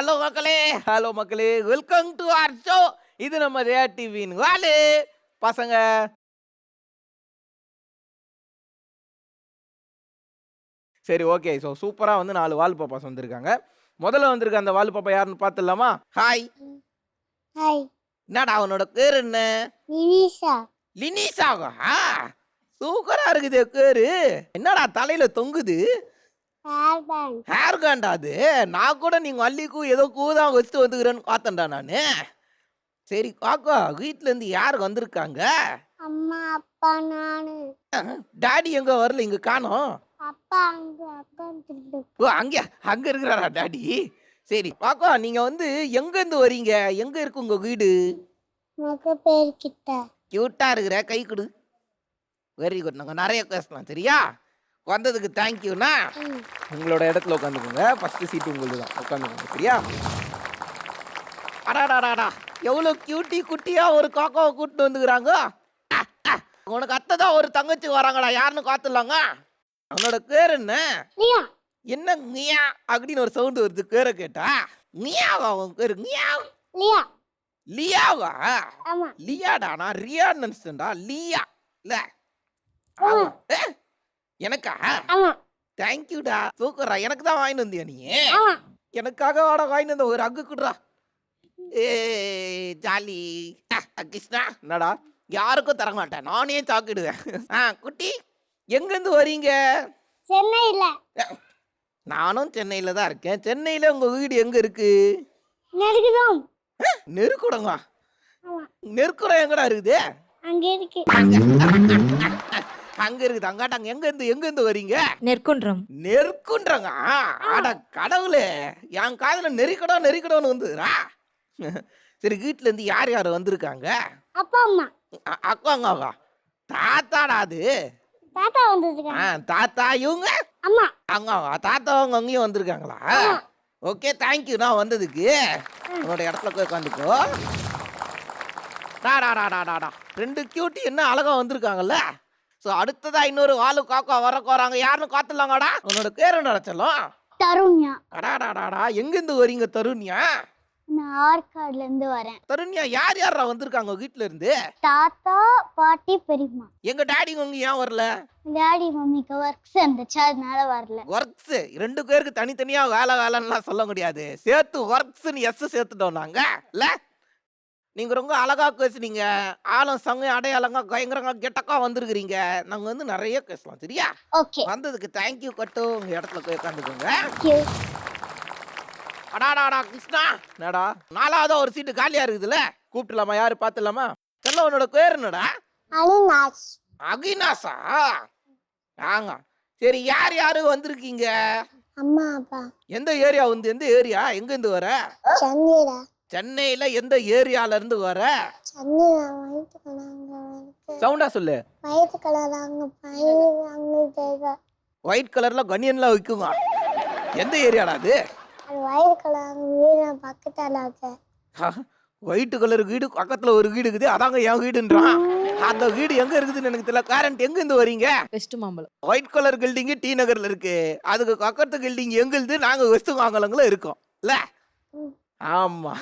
Hello மக்களே, hello மக்களே, welcome to our show. இது நம்ம ஜெயா டிவியின் வாலு பசங்க. சரி, ஓகே. ஸோ சூப்பரா வந்து 4 வால் பாப்பாஸ் வந்திருக்காங்க. முதல்ல வந்திருக்க அந்த வால் பாப்பா யாருன்னு பார்த்துடலாமா? ஹாய். ஹாய். என்னடா அவனோட பேர் என்ன? லினிஷா. லினிஷாவா? சூப்பரா இருக்குது பேரு. என்னடா தலையில தொங்குது? Hair band. ஹேர் பேண்டா அது? நான் கூட நீங்க அள்ளிக்கூ ஏதோ கூதான் வச்சுட்டு வந்துக்கிறேன்னு பார்த்தேன்டா நானு. சரி காக்கா, வீட்ல இருந்து யார் வந்திருக்காங்க? அம்மா, அப்பா, நானு. டாடி எங்க வரல, இங்க காணோம். அப்பா அங்க உட்காந்துட்டு. ஓ, அங்க இருக்கிறாரா டாடி? சரி காக்கா, நீங்க வந்து எங்க இருந்து வரீங்க? எங்க இருக்கு உங்க வீடு? மக பேர் கிட்ட. கியூட்டா இருக்கிற, கை கொடு. Very good. நாங்க நிறைய பேசலாம் சரியா? வந்ததுக்கு தேங்க்யூண்ணா. உங்களோட இடத்துல உட்காந்துக்கோங்க. ஃபர்ஸ்ட் சீட்டு உங்களுக்கு தான், உட்காந்துக்கோங்க சரியா? அடாடாடாடா, எவ்வளோ கியூட்டி குட்டியா ஒரு காக்காவை கூட்டிட்டு வந்துக்கிறாங்க. உனக்கு அத்தை தான் ஒரு தங்கச்சி வராங்கடா, யாருன்னு காத்துலாங்க. அவனோட பேர் என்ன? லியா. என்ன மியா அப்படின்னு ஒரு சவுண்ட் வருது பேரை கேட்டா? மியாவா அவன் பேரு? மியாவ். லியா. லியாவா? ஆமா. லியாடா, நான் ரியான்னு நினைச்சேன்டா. லியா இல்ல. ஆமா. எனக்கா? ஆமா. தேங்க்யூடா, சூப்பரா. எனக்கு தான் வாங்கிட்டு வந்தியா நீ? ஆமா. எனக்காக வாட வாங்கிட்டு வந்த, ஒரு அக்கு குடுறா. ஏ ஜாலி. கிருஷ்ணா, என்னடா யாருக்கும் தர மாட்டேன், நானே சாக்கிடுவேன். குட்டி, எங்கேருந்து வரீங்க? சென்னையில. நானும் சென்னையில தான் இருக்கேன். சென்னையில உங்க வீடு எங்க இருக்கு? நெருக்குதோம். நெருக்குடங்க? ஆமா. நெருக்குடம் எங்கடா இருக்குது? அங்க இருக்கு. அங்க இருக்குது. அங்காட்டாங்க. எங்க இருந்து வரீங்க? நெற்குன்றம். நெருக்குன்றங்க? அட கடவுளே, என் காதுல நெருக்கடம்னு வந்துதுரா. சரி, வீட்டுல இருந்து யார் யார் வந்திருக்காங்க? அப்பா அம்மா. அக்காங்கவா? தாத்தாடா அது? தாத்தா வந்திருக்காங்க. தாத்தா இவங்க? அம்மா. அங்காவா? தாத்தா அவங்க அங்கேயும் வந்திருக்காங்களா? ஓகே, தேங்க்யூ நான் வந்ததுக்கு. உன்னோட இடத்துல போய் உட்காந்துக்கோ. டாடா, 2 கியூட்டி என்ன அழகா வந்திருக்காங்கல்ல. ஸோ அடுத்ததா இன்னொரு வாலு காக்கா வரக்கோறாங்க, யாருன்னு காத்துலாங்கடா. உன்னோட பேரு நடச்சலும்? தருண்யா. அடாடாடாடா, எங்கேருந்து வரீங்க தருண்யா? நான் ஆற்காடுல இருந்து வரேன். தருண்யா, யார் யாரா வந்திருக்காங்க வீட்டுல இருந்து? தாத்தா, பாட்டி, பெரியம்மா. எங்க டாடி உங்க ஏன் வரல? டாடி மம்மிக்கு ஒர்க்ஸ் இருந்துச்சு, அதனால வரல. ஒர்க்ஸ் 2 பேருக்கு தனித்தனியா வேலைலாம் சொல்ல முடியாது, சேர்த்து ஒர்க்ஸ்ன்னு எஸ் சேர்த்துட்டோம் நாங்க இல்ல. நீங்க ரொம்ப அழகா பேசுனீங்க, ஆளும் சங்க அடையாளங்க பயங்கரங்க கெட்டக்கா வந்திருக்கிறீங்க. நாங்க வந்து நிறைய பேசலாம் சரியா? ஓகே. வந்ததுக்கு தேங்க்யூ கட்டு. உங்க இடத்துல போய் உட்காந்துக்கோங்க. தேங்க்யூ. அடாடாடா கிருஷ்ணா, என்னடா 4வது ஒரு சீட்டு காலியா இருக்குதுல்ல, கூப்பிட்டுலாமா? யாரு பார்த்துலாமா? செல்ல, உன்னோட பேர் என்னடா? அலினாஸ். அகினாசா? ஆங்க. சரி, யார் யாரு வந்திருக்கீங்க? அம்மா, அப்பா. எந்த ஏரியா வந்து? எந்த ஏரியா? எங்க இருந்து வர? சென்னையில. சென்னையில எந்த ஏரியால இருந்து வர? சென்னையில வயிற்று கலங்க வருது. சவுண்டா சொல்லு. வயிற்று கலர் அங்க பயிர். ஒயிட் கலர்ல கனியன்லாம் விற்குமா? எந்த ஏரியாடா அது? அது வயிறு கலர் வீடு பக்கத்துல இருக்கு. ஒயிட் கலர் வீடு பக்கத்துல ஒரு வீடு இருக்குது, அதாங்க என் வீடுன்றான். அந்த வீடு எங்க இருக்குதுன்னு எனக்கு தெரியல. கரண்ட் எங்க இருந்து வரீங்க? West Mambalam. White colour building T நகர்ல இருக்கு, அதுக்கு பக்கத்து பில்டிங் எங்களுது. நாங்க வெஸ்ட் மாங்கலங்களும் இருக்கோம் இல்ல. ஆமா,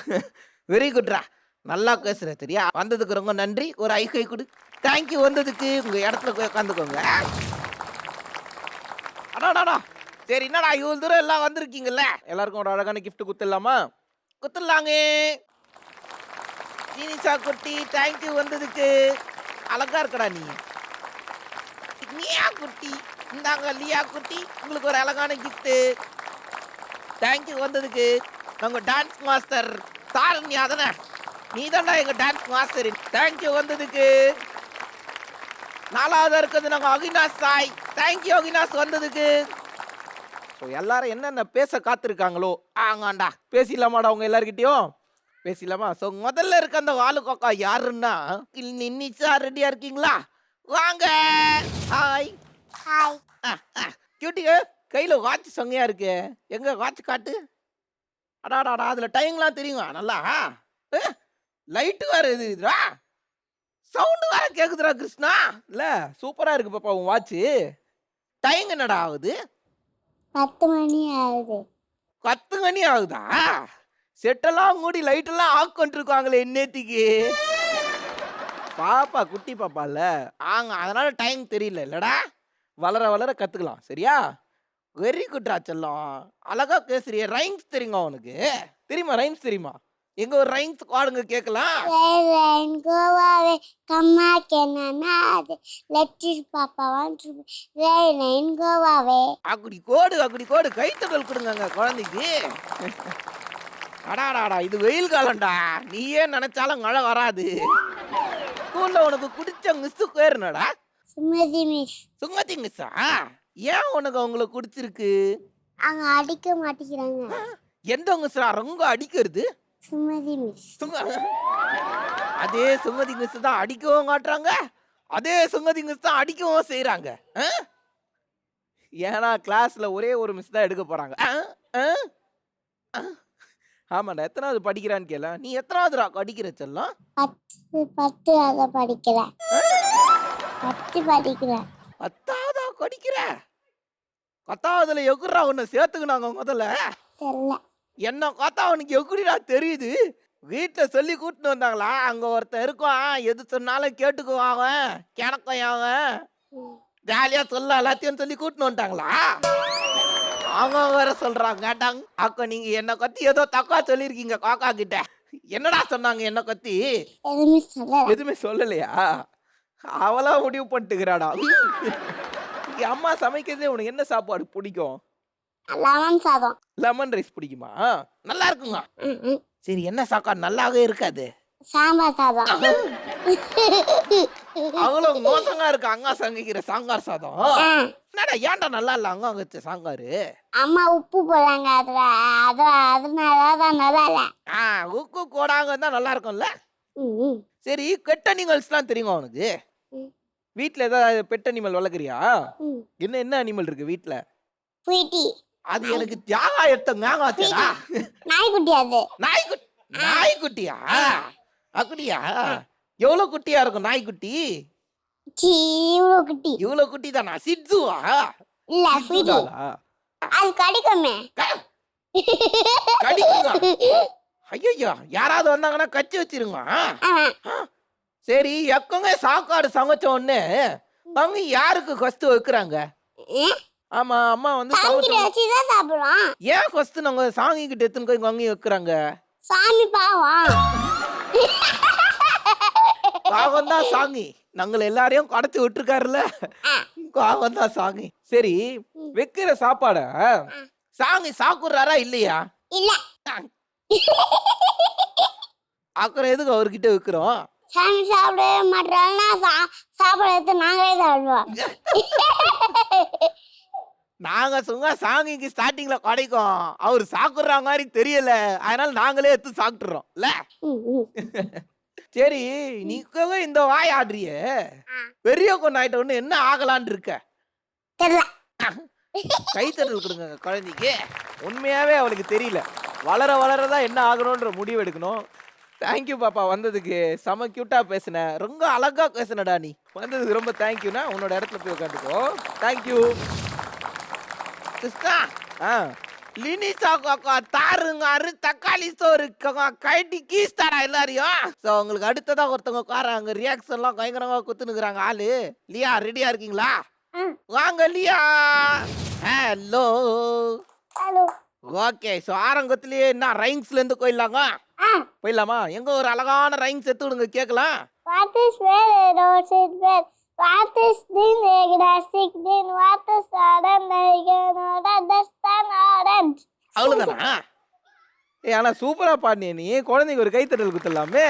வெரி குட்ரா, நல்லா பேசுற சரியா? வந்ததுக்கு ரொம்ப நன்றி. ஒரு ஐகை கொடு. தேங்க்யூ வந்ததுக்கு. உங்க இடத்துல போய் உட்காந்துக்கோங்க. அடாடாடா, சரி, என்னடா இவ்வளவு தூரம் எல்லாம் வந்திருக்கீங்கல்ல, எல்லாருக்கும் ஒரு அழகான கிஃப்ட் குத்துடலாமா? குத்துடலாங்க. ஜீனிஷா குட்டி, தேங்க்யூ வந்ததுக்கு. அழகா இருக்கடா நீ. மியா குட்டி, இந்தாங்க லியா குட்டி, உங்களுக்கு ஒரு அழகான கிஃப்ட். தேங்க்யூ வந்ததுக்கு. உங்க டான்ஸ் மாஸ்டர் தாரண்யா தானே? நீ தானே எங்க டான்ஸ் மாஸ்டர். தேங்க்யூ வந்ததுக்கு. 4வது இருக்கிறது நாங்க அகினாஸ் சாய். தேங்க்யூ அகினாஸ் வந்ததுக்கு. ஸோ எல்லாரும் என்னென்ன பேச காத்திருக்காங்களோ ஆங்காண்டா பேசிடலாமாடா? உங்க எல்லார்கிட்டயும் பேசிடலாமா? ஸோ முதல்ல இருக்க அந்த வாலு காக்கா யாருன்னா, நின்னிச்சா ரெடியா இருக்கீங்களா? வாங்க. ஹாய். ஹாய். கியூட்டிங்க, கையில வாட்ச் சங்கையா இருக்கு, எங்க வாட்ச் காட்டு. அடாடாடா, அதுல டைம்லாம் தெரியுங்க நல்லா. லைட்டு வேற எதுடா, சவுண்டு வேற கேக்குதுடா கிருஷ்ணா. இல்ல சூப்பரா இருக்கு பாப்பா உன் வாட்ச். டைம் என்னடா ஆகுது? 10 மணி ஆகுது. 10 மணி ஆகுதா? செட்டெல்லாம் மூடி லைட்டெல்லாம் ஆஃப் பண்ணிருக்காங்களே இன்னேத்திக்கு. பாப்பா குட்டி பாப்பால அதனால டைம் தெரியல இல்லடா. வளர வளர கத்துக்கலாம் சரியா. வெரி குட்ரா செல்லம். அழகா பேசுறிய. ரைம்ஸ் தெரியுமா உனக்கு? தெரியுமா ரைம்ஸ் தெரியுமா? எங்க ஒரு ரைம்ஸ் பாடுங்க கேட்கலாம். Rain go away, come back and another. Let it papa want to rain go away. அக்குடி கோடு கைத்தட்டல் கொடுங்க குழந்தைக்கு. அடாடாடா இது வெயில் காலம்டா. நீயே நினைச்சாலும் மழை வராது. ஸ்கூல்ல உனக்கு பிடிச்ச மிஸ் பேருனடா? சுமதி மிஸ். சுமதி மிஸ்ஸா? ஏன் உனக்கு அவங்கள பிடிச்சிருக்கு? அவங்க அடிக்க மாட்டேங்கிறாங்க. எந்த மிஸ்ஸா ரொம்ப அடிக்கிறது? சுமதி மிஸ். அதே சுமதி மிஸ் தான் அடிக்கவும் காட்டுறாங்க, அதே சுமதி மிஸ் தான் அடிக்கவும் செய்யறாங்க. ஏன்னா கிளாஸ்ல ஒரே ஒரு மிஸ் தான் எடுக்க போறாங்க. ஆமாண்டா. எத்தனாவது படிக்கிறான்னு கேள. நீ எத்தனாவதுடா படிக்கிற செல்லம்? 10 அத படிக்கிறேன். 10 படிக்கிறேன். 10ஆவதா படிக்கிற? 10ஆவதுல எகுறா உன்னை சேர்த்துக்கினாங்க முதல்ல? தெரியல. என்ன பார்த்தா அவனுக்கு எப்படிடா தெரியுது? வீட்டுல சொல்லி கூட்டிட்டு வந்தாங்களா? அங்க ஒருத்தன் இருக்கான், எது சொன்னாலும் கேட்டுக்குவான் அவன், கிணக்கம் அவன், ஜாலியா சொல்ல எல்லாத்தையும் சொல்லி கூட்டிட்டு வந்துட்டாங்களா? அவங்க வேற சொல்றாங்க கேட்டாங்க. அக்கா நீங்க என்ன கத்தி ஏதோ தக்கா சொல்லிருக்கீங்க காக்கா கிட்ட. என்னடா சொன்னாங்க என்ன கத்தி? எதுவுமே சொல்லலையா? அவளா முடிவு பண்ணிட்டுக்கிறாடா. அம்மா சமைக்கிறதே உனக்கு என்ன சாப்பாடு பிடிக்கும்? லெமன் சாதம். லெமன் ரைஸ் பிடிக்குமா? நல்லா இருக்குங்க. சரி என்ன சாப்பாடு நல்லாவே இருக்காது? சாம்பார் சாதம். அவ்வளவு மோசமா இருக்கு அங்க சமைக்கிற சாம்பார் சாதம். என்னடா ஏன்டா நல்லா இல்ல அங்க வச்ச சாம்பாரு? அம்மா உப்பு போடுறாங்க அதனாலதான் நல்லா இல்ல. உப்பு போடாங்க தான் நல்லா இருக்கும்ல. சரி பெட் அனிமல்ஸ்லாம் தெரியுமா உனக்கு? வீட்டுல ஏதாவது பெட் அனிமல் வளர்க்குறியா? என்ன அனிமல் இருக்கு வீட்டுல? புயிட்டி. அது எனக்கு தியாகா எடுத்த மேங்காச்சடா. நாய்க்குட்டி. அது நாய்க்குட்டியா? அப்படியா? எவ்வளவு குட்டியா இருக்கும் நாய்க்குட்டி? இவ்வளவு குட்டி. இவ்வளவு குட்டி தானா? சிட்சுவா? இல்ல புயிட்டி. அது கடிக்குமே. கடிக்குமா? ஐயோ யாராவது வந்தாங்கன்னா கச்சி வச்சிருங்க. சரி எப்பவுமே சாப்பாடு சமைச்ச உடனே அவங்க யாருக்கு ஃபர்ஸ்ட் வைக்கிறாங்க? ஆமா அம்மா வந்து சாப்பிடுறோம். ஏன் ஃபர்ஸ்ட் நாங்க சாமி கிட்ட எடுத்துன்னு போய் வாங்கி வைக்கிறாங்க? சாமி பாவம். பாவம் தான் சாமி. நாங்கள் எல்லாரையும் கடத்தி விட்டுருக்காருல்ல, பாவம் தான் சாமி. சரி வைக்கிற சாப்பாட சாமி சாப்பிடுறாரா இல்லையா? இல்ல. அப்புறம் எதுக்கு அவர்கிட்ட வைக்கிறோம்? சாமி சாப்பிடவே மாட்டாருன்னா சாப்பாடு எடுத்து நாங்களே சாப்பிடுவோம். நாங்க சும்மா சாமிக்கு ஸ்டார்டிங்ல கிடைக்கும், அவர் சாப்பிடுற மாதிரி தெரியல, அதனால நாங்களே எடுத்து சாப்பிட்டுறோம். சரி நீக்கவே இந்த வாய் ஆடுறிய பெரிய கொண்டாயிட்ட ஒண்ணு என்ன ஆகலான்னு இருக்க? கைத்தட்டல் கொடுங்க குழந்தைக்கு. உண்மையாவே அவளுக்கு தெரியல, வளர வளரதான் என்ன ஆகணும்ன்ற முடிவு எடுக்கணும். தேங்க்யூ பாப்பா வந்ததுக்கு. செம கியூட்டா பேசுன, ரொம்ப அழகா பேசுனடா. நீ வந்ததுக்கு ரொம்ப தேங்க்யூனா. உன்னோட இடத்துல போய் உட்காந்துக்கோ. தேங்க்யூ கிருஷ்ணா. லினிசா காக்கா தாருங்காரு தக்காளி சோறு கைட்டி கீஸ்தாடா எல்லாரையும். ஸோ உங்களுக்கு அடுத்ததா ஒருத்தவங்க உட்காராங்க, ரியாக்ஷன்லாம் பயங்கரமா குத்துனுக்குறாங்க ஆளு. லியா ரெடியா இருக்கீங்களா? வாங்க லியா. ஹலோ. ஓகே ஸோ ஆரம்பத்திலேயே என்ன ரைம்ஸ்ல இருந்து போயிடலாமா? எங்க ஒரு அழகான ரைம்ஸ் எடுத்து விடுங்க கேட்கலாம். What is well, don't sit well. What is din, egg, din, what is sudden, understand. அவ்வளவுதானா? ஆனா சூப்பரா பாடினே நீ. குழந்தைக்கு ஒரு கைத்தட்டல் குத்தலாமே.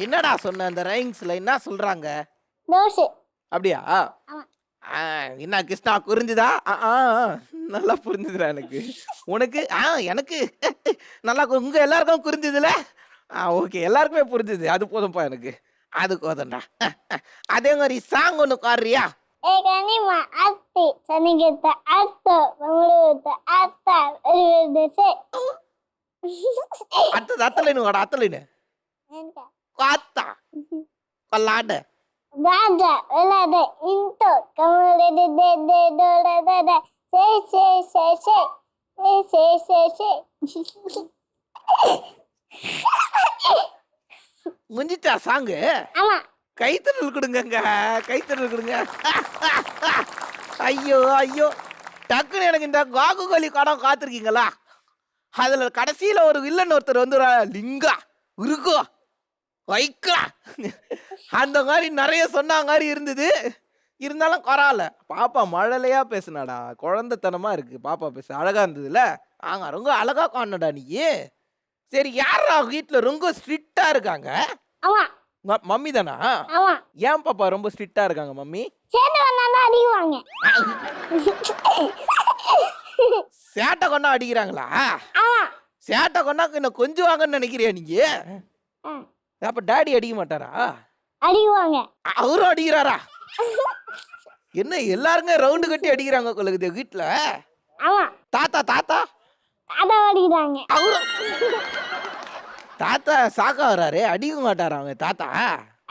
என்னடா சொன்ன அந்த ரைம்ஸ்ல என்ன சொல்றாங்க? தோசை. அப்படியா? என்ன கிருஷ்ணா புரிஞ்சுதா? நல்லா புரிஞ்சுதுடா எனக்கு. உனக்கு? எனக்கு நல்லா உங்க எல்லாருக்கும் புரிஞ்சுதுல? ஓகே எல்லாருக்குமே புரிஞ்சுது, அது போதும்பா எனக்கு. அது போதும்டா. அதே மாதிரி சாங் ஒன்று பாடுறியா? அடுத்தது அத்தலைனு வாடா. அத்தலைனு காத்தா கொல்லாட Gada, velada, into, come say. முடிஞ்சிச்சா சாங்கு? ஆமா. கைத்தட்டல் கொடுங்கங்க, கைத்தட்டல் கொடுங்க. ஐயோ ஐயோ, டக்குன்னு எனக்கு இந்த காகு கோலி படம் காத்திருக்கீங்களா? அதுல கடைசியில ஒரு வில்லன் ஒருத்தர் வந்து லிங்கா உருகோ வைக்கா அந்த மாதிரி நிறைய சொன்ன மாதிரி இருந்தது. இருந்தாலும் பரவாயில்ல, பாப்பா மழலையா பேசுனாடா, குழந்தைத்தனமா இருக்கு பாப்பா பேச, அழகா இருந்ததுல. ரொம்ப அழகா காணடா நீ. சரி, யாரா வீட்டுல ரொம்ப ஸ்ட்ரிக்டா இருக்காங்க? ஆமா. மம்மி தானா? ஆமா. ஏன் பாப்பா ரொம்ப ஸ்ட்ரிக்டா இருக்காங்க மம்மி? சேட்டை பண்ணா அடிக்குவாங்க. சேட்டை கொண்டா அடிக்கிறாங்களா? ஆமா. சேட்டை கொண்டா இன்னும் கொஞ்சுவாங்கன்னு நினைக்கிறியா நீங்க? அப்ப டாடி அடிக்க மாட்டாரா? அடிக்குவாங்க. அவரும் அடிக்கிறாரா? என்ன எல்லாருங்க ரவுண்டு கட்டி அடிக்கிறாங்க கொள்ளுது வீட்டுல? ஆமா. தாத்தா தாத்தா தாத்தா அடிக்கிறாங்க. அவரும் தாத்தா சாக்கா வராரு, அடிக்க மாட்டாராங்க தாத்தா?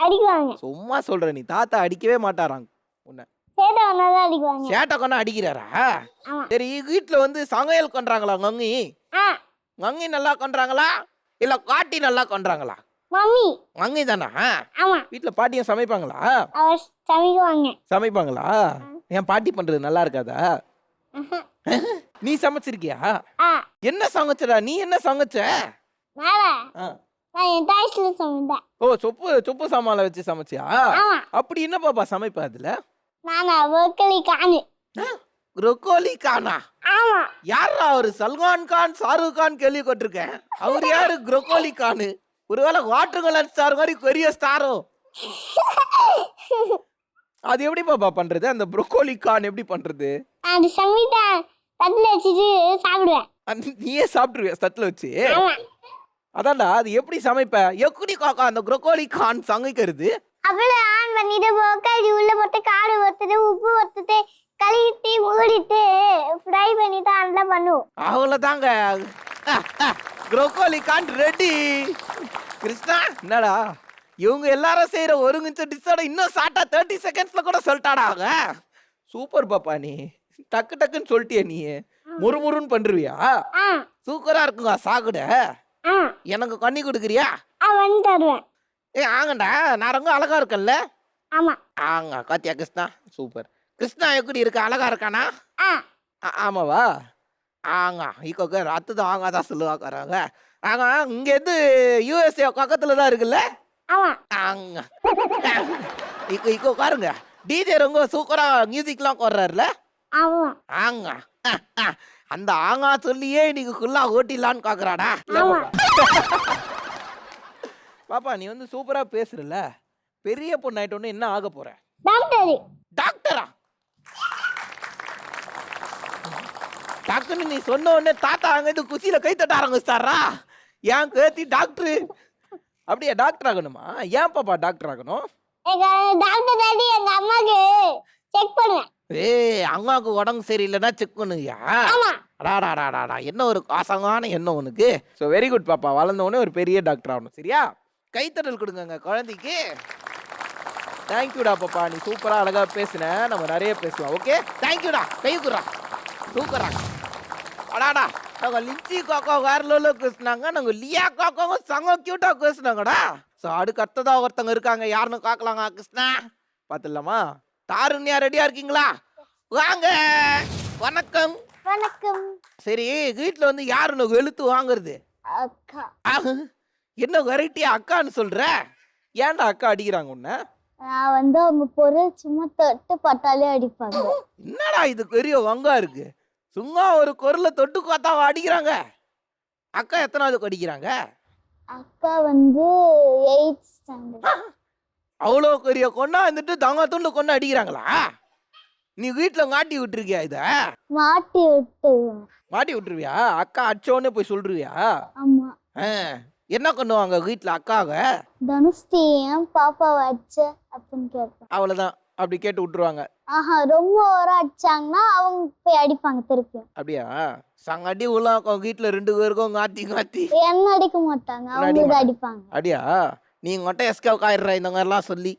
அடிக்குவாங்க. சும்மா சொல்ற நீ, தாத்தா அடிக்கவே மாட்டாராங்க உன்னை. சேட்டை பண்ணா அடிக்குவாங்க. சேட்டை கொண்டா அடிக்கிறாரா? ஆமா. சரி, வீட்டுல வந்து சமையல் பண்றாங்களா மங்கி? மங்கி நல்லா பண்றாங்களா இல்ல காட்டி நல்லா பண்றாங்களா? மம்மி. மங்கி தானா? ஆமா. வீட்டுல பாட்டியும் சமைப்பாங்களா? அவர் சமைக்குவாங்க. சமைப்பாங்களா? என் பாட்டி பண்றது நல்லா இருக்காதா? நீ சமைச்சிருக்கியா? என்ன சமைச்சடா நீ? என்ன சமைச்ச? நான் என் டாய்ஸ்ல சமைச்சேன். ஓ, சொப்பு சாமான்ல வச்சு சமைச்சியா? ஆமா. அப்படி என்ன பாப்பா சமைப்ப அதுல? நானா ப்ரோக்கோலி கான். ப்ரோக்கோலி கானா? ஆமா. யாரா அவரு? சல்மான் கான், ஷாருக் கான் கேள்விப்பட்டிருக்கேன். அவர் யாரு ப்ரோக்கோலி கானு? ஒருவேளை வாட்டர் ஸ்டார் மாதிரி பெரிய ஸ்டாரோ? அது எப்படி பாப்பா பண்றது? அந்த ப்ரோக்கோலி கான் எப்படி பண்றது? அது சமைத்தா தட்டுல வச்சுட்டு சாப்பிடுவேன். நீயே சாப்பிட்டுருவியா தட்டுல வச்சு? ஆமா. அதான்டா, அது எப்படி சமைப்ப? எப்படி காக்கா அந்த ப்ரோக்கோலி கான் சமைக்கிறது? அப்படியே ஆன் பண்ணிட்டு ப்ரோக்கோலி உள்ள போட்டு காடு வறுத்துட்டு உப்பு வறுத்துட்டு கழுவிட்டு மூடிட்டு ஃப்ரை பண்ணிட்டு அந்த பண்ணுவோம். அவ்வளவுதாங்க, ப்ரோக்கோலி கான் ரெடி. கிருஷ்ணா என்னடா இவங்க எல்லாரும் செய்யற ஒருங்கிச்ச டிஷ்ஷோட இன்னும் ஷார்ட்டா 30 செகண்ட்ஸ்ல கூட சொல்லிட்டாடா அவங்க. சூப்பர் பாப்பா, நீ டக்கு டக்குன்னு சொல்லிட்டிய. நீ முறுமுறுன்னு பண்றியா? சூப்பரா இருக்குங்க சாகுட. எனக்கு கண்ணி கொடுக்குறியா? வந்து தருவேன். ஆங்கண்டா, நான் ரொம்ப அழகா இருக்கேன்ல? ஆமா. ஆங்க காத்தியா கிருஷ்ணா, சூப்பர். கிருஷ்ணா எப்படி இருக்க? அழகா இருக்கானா? ஆமாவா? ஆங்க இக்கோ அத்துதான் ஆங்காதான் சொல்லுவாங்க. ஆங்க இங்க இருந்து யூஎஸ்ஏ பக்கத்துல தான் இருக்குல்ல? ஆமா. ஆங்க இக்கோ பாருங்க, டிஜே ரொம்ப சூப்பரா மியூசிக்லாம் போடுறாருல? ஆமா. ஆங்க அந்த ஆங்கா சொல்லியே இன்னைக்கு ஃபுல்லா ஓட்டிடலான்னு பாக்குறாடா. பாப்பா, நீ வந்து சூப்பரா பேசுறல, பெரிய பொண்ணு ஆயிட்டோன்னு என்ன ஆக போற? டாக்டர். டாக்டரா? டாக்டர்னு நீ சொன்ன உடனே தாத்தா அங்கிட்டு குசியில கை தட்ட ஆரம்பிச்சாரா? ஏன் கேத்தி டாக்டரு? அப்படியே டாக்டர் ஆகணுமா? ஏன் பாப்பா டாக்டர் ஆகணும்? டாக்டர் டாடி எங்க அம்மாக்கு செக் பண்ணுவேன். அம்மாவுக்கு உடம்பு சரியில்லைன்னா செக் பண்ணுவியா? ஆமா. அடாடாடாடா, என்ன ஒரு ஆசங்கான எண்ணம் உனக்கு. ஸோ வெரி குட் பாப்பா, வளர்ந்த உடனே ஒரு பெரிய டாக்டர் ஆகணும். சரியா? கைத்தட்டல் கொடுங்க குழந்தைக்கு. தேங்க்யூடா பாப்பா, நீ சூப்பரா அழகா பேசுன. நம்ம நிறைய பேசுவோம். ஓகே, தேங்க்யூடா. கைக்குறா, சூப்பரா. அடாடா, நாங்க லிச்சி காக்கா வேற லெவலில் பேசுனாங்க. நாங்க லியா காக்காவும் சங்க கியூட்டா பேசுனாங்கடா. ஸோ அடுக்கு அடுத்ததா ஒருத்தவங்க இருக்காங்க, யாருன்னு காக்கலாங்க கிருஷ்ணா? பார்த்துடலாமா? தாருண்யா ரெடியா இருக்கீங்களா? வாங்க. வணக்கம். வணக்கம். சரி, வீட்டுல வந்து யாரு உனக்கு வெளுத்து வாங்குறது? அக்கா. என்ன வெரைட்டியா அக்கான்னு சொல்ற? ஏன்டா அக்கா அடிக்கிறாங்க உன்ன? நான் வந்து அவங்க பொருள் சும்மா தொட்டு பட்டாலே அடிப்பாங்க. என்னடா இது பெரிய வங்கா இருக்கு? சும்மா ஒரு குரலை தொட்டு பார்த்தா அடிக்கிறாங்க. அக்கா எத்தனாவது அடிக்கிறாங்க? அக்கா வந்து 8th ஸ்டாண்டர்ட். அவ்வளோ பெரிய கொண்டா வந்துட்டு தங்க துண்டு கொண்டு அடிக்கிறாங்களா? நீ வீட்டுல மாட்டி விட்டுருக்கியா? இத மாட்டி விட்டுருவேன். மாட்டி விட்டுருவியா? அக்கா அடிச்சோடனே போய் சொல்றியா? ஆமா. என்ன பண்ணுவாங்க வீட்டுல அக்காவ? தனுஷ்டி ஏன் பாப்பாவை அடிச்ச அப்படின்னு கேட்பேன். அவ்வளவுதான், அப்படி கேட்டு விட்டுருவாங்க. ரொம்ப ஓவரா அடிச்சாங்கன்னா அவங்க போய் அடிப்பாங்க திருப்பி. அப்படியா? சங்கடி உள்ள வீட்டுல 2 பேருக்கும் காத்தி காத்தி என்ன அடிக்க மாட்டாங்க, அவங்க அடிப்பாங்க. அப்படியா? நீங்க மட்டும் எஸ்கேப் ஆயிடுற இந்த மாதிரிலாம் சொல்லி.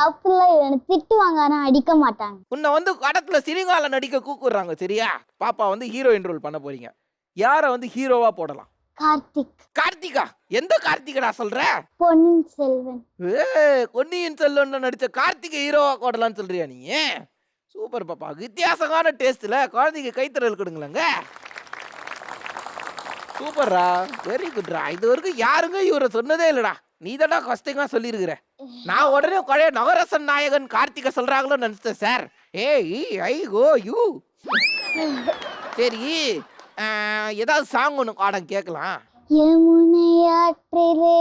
அப்படிலாம் இல்ல. என்ன திட்டுவாங்க ஆனா அடிக்க மாட்டாங்க. உன்னை வந்து படத்துல சினிமால நடிக்க கூப்பிடுறாங்க சரியா? பாப்பா வந்து ஹீரோயின் ரோல் பண்ண போறீங்க. யாரை வந்து ஹீரோவா போடலாம்? கார்த்திக். கார்த்திகா? எந்த கார்த்திகடா சொல்ற? பொன்னியின் செல்வன். பொன்னியின் செல்வன் நடிச்ச கார்த்திகை ஹீரோவா போடலாம்னு சொல்றியா நீ? சூப்பர் பாப்பா, வித்தியாசமான டேஸ்ட்ல குழந்தைக்கு கைத்தறல் கொடுங்களேங்க. சூப்பர்ரா, வெரி குட்ரா. இது வரைக்கும் யாருங்க இவரை சொன்னதே இல்லடா. நீ தான்டா கஷ்டங்க சொல்லியிருக்கிற. நான் உடனே பழைய நவரசன் நாயகன் கார்த்திகை சொல்றாங்களோன்னு நினைச்சேன் சார். I go you. சரி, ஏதாவது சாங் ஒன்று பாடம் கேட்கலாம். யமுனை ஆற்றிலே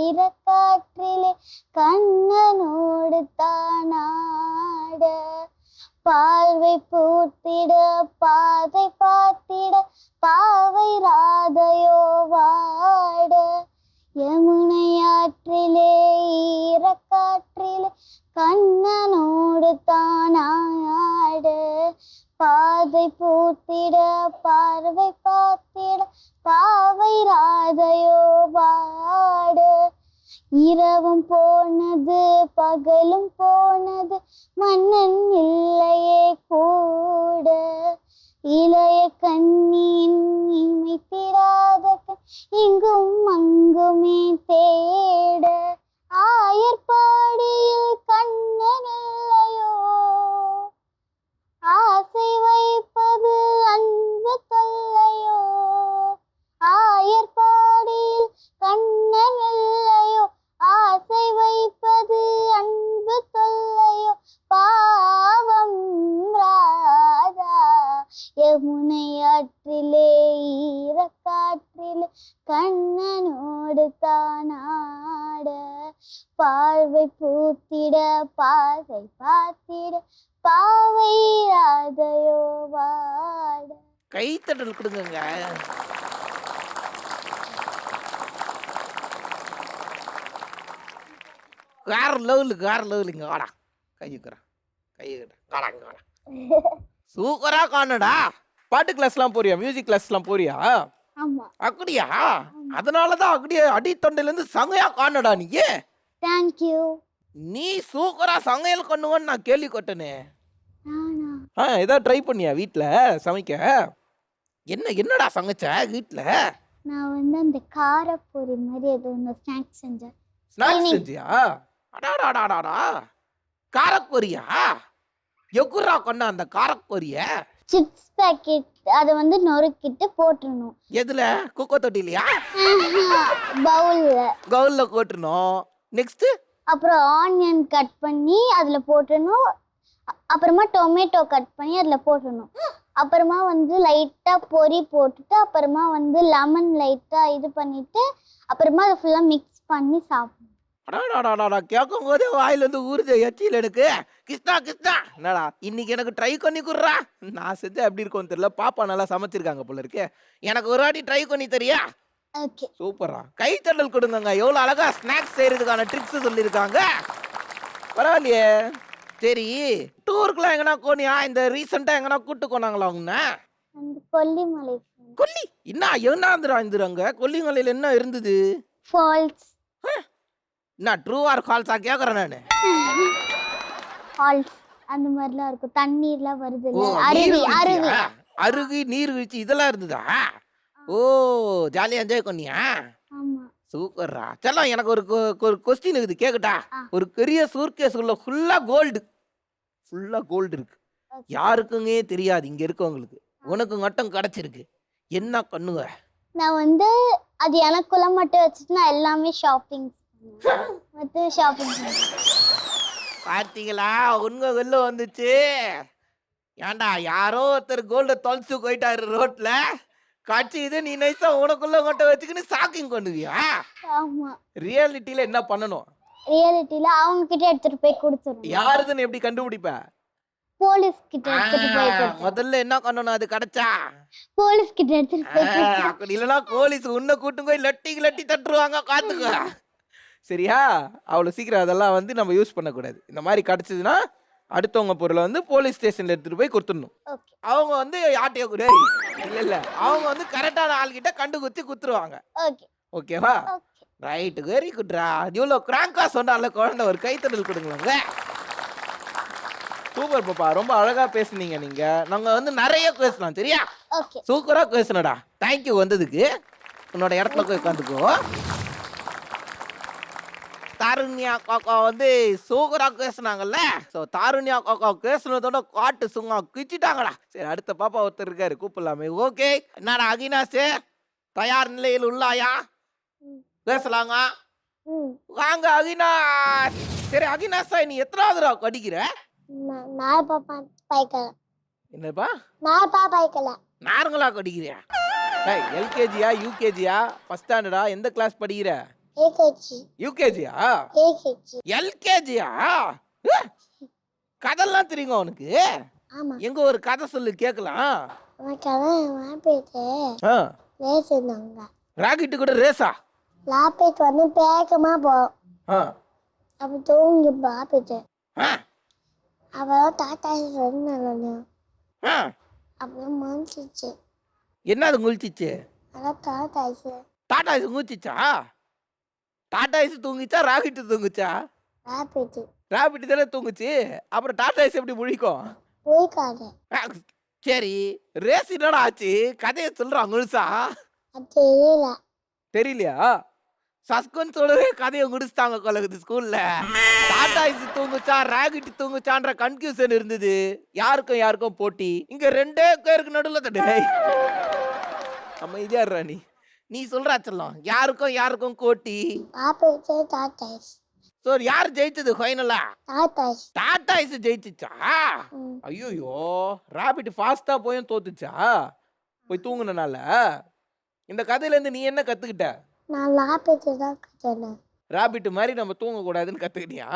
ஈரக்காற்றிலே கண்ணனோடு தானாட பார்வை பூத்திட பாதை பார்த்திட பாவை ராதையோ வாட யமுனை ஆற்றிலே ஈரக்காற்றிலே கண்ணனோடு தானாட பாதை பூத்திட பார்வை பார்த்திட பாவை ராதையோ வாட இரவும் போனது பகலும் போனது மன்னன் இல்லையே கூட இளைய கண்ணின் இமைத்திடாத இங்கும் அங்குமே தேட ஆயர்பாடியில் கண்ணன் இல்லையோ ஆசை வைப்பது அன்பு தொல்லையோ ஆயர்பாடியில் கண்ணன் இல்லையோ ஆசை வைப்பது அன்பு தொல்லையோ பாவம் ராதா யமுனை ஆற்றிலே ஈரக்காற்றிலே கண்ணனோடு தானாட பார்வை பூத்திட பாதை பார்த்திட பாவை ராதையோ வாட. கைத்தட்டல் கொடுங்க. வேற லெவலுங்க. வாடா கையுக்குறேன் வாடா. சூப்பரா காணடா. பாட்டு கிளாஸ்லாம் போறியா? மியூசிக் கிளாஸ்லாம் போறியா? ஆமா. அப்படியா? அதனாலதான் அப்படியே அடி தொண்டையில இருந்து சங்கையா காணடா நீ. Thank you. நீ சூப்பரா சமையல் பண்ணுவன்னு நான் கேள்விப்பட்டனே. நானா? ஏதாவது ட்ரை பண்ணியா வீட்ல சமைக்க? என்னடா சமைச்ச வீட்ல? நான் வந்து அந்த காரப்பொரி மாதிரி ஏதோ ஒன்று ஸ்நாக்ஸ் செஞ்சேன். ஸ்நாக்ஸ் செஞ்சியா? அடாடாடாடா, காரப்பொரியா? எக்குறா கொண்ட அந்த காரப்பொரிய? சிப்ஸ் பேக்கெட் அதை வந்து நொறுக்கிட்டு போட்டுறணும். எதுல? குக்கோ தொட்டிலையா? பவுல்ல போட்டுறணும். நெக்ஸ்ட் அப்புறம் ஆனியன் கட் பண்ணி அதில் போட்டுடணும். அப்புறமா டொமேட்டோ கட் பண்ணி அதில் போட்டுடணும். அப்புறமா வந்து லைட்டாக பொரி போட்டுட்டு அப்புறமா வந்து லெமன் லைட்டாக இது பண்ணிட்டு அப்புறமா அதை ஃபுல்லாக மிக்ஸ் பண்ணி சாப்பிடணும். கேட்கும் போதே வாயில இருந்து ஊறுது எச்சியில் எனக்கு. கிருஷ்ணா என்னடா இன்னைக்கு எனக்கு ட்ரை பண்ணி குடுறா. நான் செஞ்சா எப்படி இருக்கும்னு தெரியல. பாப்பா நல்லா சமைச்சிருக்காங்க போல இருக்கு. எனக்கு ஒரு வாட்டி ட்ரை பண்ணி தெரியா? ஓகே. சூப்பரா. கைத்தட்டல் கொடுங்க. எவ்வளவு அழகா ஸ்நாக்ஸ் செய்யறதுக்கான ட்ரிக்ஸ் சொல்லியிருக்காங்க. பரவாயில்லையே. சரி, டூருக்குலாம் எங்கன்னா போனியா? இந்த ரீசெண்டா எங்கன்னா கூட்டு போனாங்களா உன்ன? கொல்லிமலை. கொல்லி என்ன இருந்துறாங்க? கொல்லிமலையில என்ன இருந்தது? ஃபால்ஸ். நான் ட்ரூ ஆர் ஃபால்ஸா கேக்குறேன் நானு. ஃபால்ஸ் அந்த மாதிரிலாம் இருக்கும். தண்ணீர்லாம் வருது. அருவி நீர்வீழ்ச்சி இதெல்லாம் இருந்ததா? ஓ, ஜாலியா என்ஜாய் பண்ணியா? ஆமா. சூப்பர்ரா. செல்லம், எனக்கு ஒரு கொஸ்டின் இருக்குது கேக்கட்டா? ஒரு பெரிய சூட்கேஸ் உள்ள ஃபுல்லா கோல்டு இருக்கு. யாருக்குமே தெரியாது இங்க இருக்கவங்களுக்கு. உனக்கு மட்டும் கிடைச்சிருக்கு. என்ன பண்ணுவ? நான் வந்து அது எனக்குள்ள மட்டும் வச்சுட்டு நான் எல்லாமே ஷாப்பிங் பார்த்தீங்களா? உண்மை வெளில வந்துச்சு. ஏன்டா யாரோ ஒருத்தர் கோல்ட தொலைச்சு போயிட்டாரு ரோட்ல. காட்சி இது நீ நைஸா உனக்குள்ள மட்டும் வச்சுக்கின்னு ஷாக்கிங் பண்ணுவியா? ஆமா. ரியாலிட்டியில என்ன பண்ணணும்? ரியாலிட்டியில அவங்க கிட்ட எடுத்துட்டு போய் கொடுத்துறணும். யாருதுன்னு எப்படி கண்டுபிடிப்ப? போலீஸ் கிட்ட எடுத்துட்டு போய் கொடுத்து. முதல்ல என்ன பண்ணணும் அது கிடைச்சா? போலீஸ் கிட்ட எடுத்துட்டு போய். அப்படி இல்லனா போலீஸ் உன்னை கூட்டு போய் லட்டி தட்டுருவாங்க. காத்துக்க. சரியா? அவ்வளவு சீக்கிரம் அதெல்லாம் வந்து நம்ம யூஸ் பண்ணக்கூடாது. இந்த மாதிரி கிடைச்சதுன்னா அடுத்தவங்க பொருளை வந்து போலீஸ் ஸ்டேஷன்ல எடுத்துட்டு போய் கொடுத்துடணும். அவங்க வந்து யார்ட்டையோ கூட இல்ல அவங்க வந்து கரெக்டான ஆள்கிட்ட கண்டு குத்தி குத்துருவாங்க. ஓகேவா? ரைட், வெரி குட்ரா. இவ்வளோ கிராங்கா சொன்னால குழந்தை, ஒரு கைத்தட்டல் கொடுங்களேங்க. சூப்பர் பாப்பா, ரொம்ப அழகா பேசுனீங்க நீங்க. நாங்க வந்து நிறைய பேசலாம் சரியா? ஓகே. சூப்பரா பேசுனடா. தேங்க்யூ வந்ததுக்கு. உன்னோட இடத்துல போய் உட்காந்துக்கோ. தாருண்யா காக்கா வந்து சூப்பரா பேசுனாங்கல்ல. ஸோ தாருண்யா காக்கா பேசுனதோட காட்டு சும்மா கிச்சிட்டாங்கடா. சரி, அடுத்த பாப்பா ஒருத்தர் இருக்காரு, கூப்பிடலாமே. ஓகே, என்னடா அகினாஸ், தயார் நிலையில் உள்ளாயா? ம். பேசலாங்க. ம். வாங்க அகினாஸ். சரி அகினாஸா, நீ எத்தனாவதுடா படிக்கிற? நான் பாப்பா பைக்கல. என்னப்பா நான் பாப்பா பைக்கல. நார்மலா படிக்கிறியா? எல்கேஜியா யூகேஜியா ஃபர்ஸ்ட் ஸ்டாண்டர்டா? எந்த கிளாஸ் படிக்கிற? ஏகேஜி. யூகேஜியா? ஏகேஜி. எல்கேஜியா? கதெல்லாம் தெரியுங்க உனக்கு? ஆமா. எங்க ஒரு கதை சொல்லு கேட்கலாம். அவன் வாப்பிட்டு ரேஸ் இருந்தாங்க. ராக்கெட்டு கூட ரேஸா? லாப்பிட்டு வந்து பேக்கமா போகும். அப்ப தூங்கி பாப்பிட்டு அவன் தாத்தா சொன்னாங்க. அப்புறம் முடிச்சிச்சு. என்னது முழிச்சிச்சு? அதான் தாத்தா டாடா ஐஸ் முழிச்சிச்சா? டாடா ஐஸ் தூங்கிச்சா ராக்கெட்டு தூங்குச்சா? ராப்பிட்டு ராபிட் தானே தூங்குச்சு. அப்புறம் டாடா ஐஸ் எப்படி முழிக்கும்? போய்க்காது. சரி, ரேஸ் என்னடா ஆச்சு? கதையை சொல்றான் முழுசா. அது தெரியல. தெரியலையா? சஸ்பென்ஸோடவே கதையை முடிச்சுட்டாங்க கொலகுது ஸ்கூல்ல. டாடா ஐஸ் தூங்குச்சா ராக்கெட் தூங்குச்சான்ற கன்ஃபியூஷன் இருந்தது. யாருக்கும் யாருக்கும் போட்டி. இங்க ரெண்டே பேருக்கு நடுவில் தடை. அமைதியா இருடா நீ. நீ சொல்றா செல்லம், யாருக்கும் யாருக்கும் போட்டி. பாப்பிட்டு தாத்தா சோ யார் ஜெயிச்சது ஃபைனலா? தாத்தா டாடா ஐஸ் ஜெயிச்சுச்சா? ஐயோ, ராபிட் ஃபாஸ்டா போயும் தோத்துச்சா? போய் தூங்குனனால. இந்த கதையில இருந்து நீ என்ன கத்துக்கிட்ட? நான் லாப்பிட்டு தான் கட்டணும். ராபிட் மாதிரி நம்ம தூங்க கூடாதுன்னு கத்துக்கிட்டியா?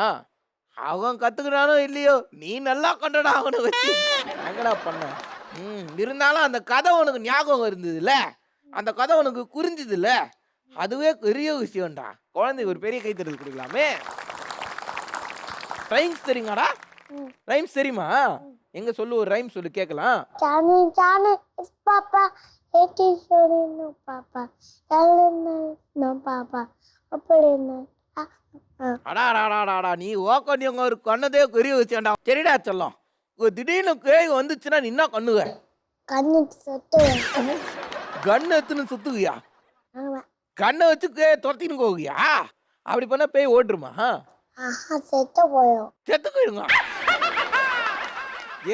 அவன் கத்துக்கினானோ இல்லையோ, நீ நல்லா கொண்டடா அவனை வச்சு. எங்கடா பண்ண? இருந்தாலும் அந்த கதை உனக்கு ஞாபகம் இருந்ததுல்ல, அந்த கதை உனக்கு புரிஞ்சுதுல்ல, அதுவே பெரிய விஷயம்டா. குழந்தைக்கு ஒரு பெரிய கைத்தறல் கொடுக்கலாமே. ரைம்ஸ் தெரியுமாடா? ரைம்ஸ் தெரியுமா? எங்க சொல்லு, ஒரு ரைம் சொல்லு கேட்கலாம். Johnny, Johnny, it's Papa. It is sorry, no Papa. Ellen, no Papa. Open. அடாடாடாடா, நீ ஓக்கண்டி உங்க ஒரு கொன்னதே பெரிய விஷயம்டா. சரிடா செல்லம், திடீர்னு கேய் வந்துச்சுன்னா நீ என்ன பண்ணுவ? கண்ணு சொத்து. கண்ணு எடுத்துன்னு சுத்துவியா? ஆமா. கண்ணை வச்சு கேய் துரத்தின்னு போவியா? அப்படி பண்ணா பேய் ஓட்டுருமா? ஆஹா, செத்து போயும். செத்து போயிடுங்க.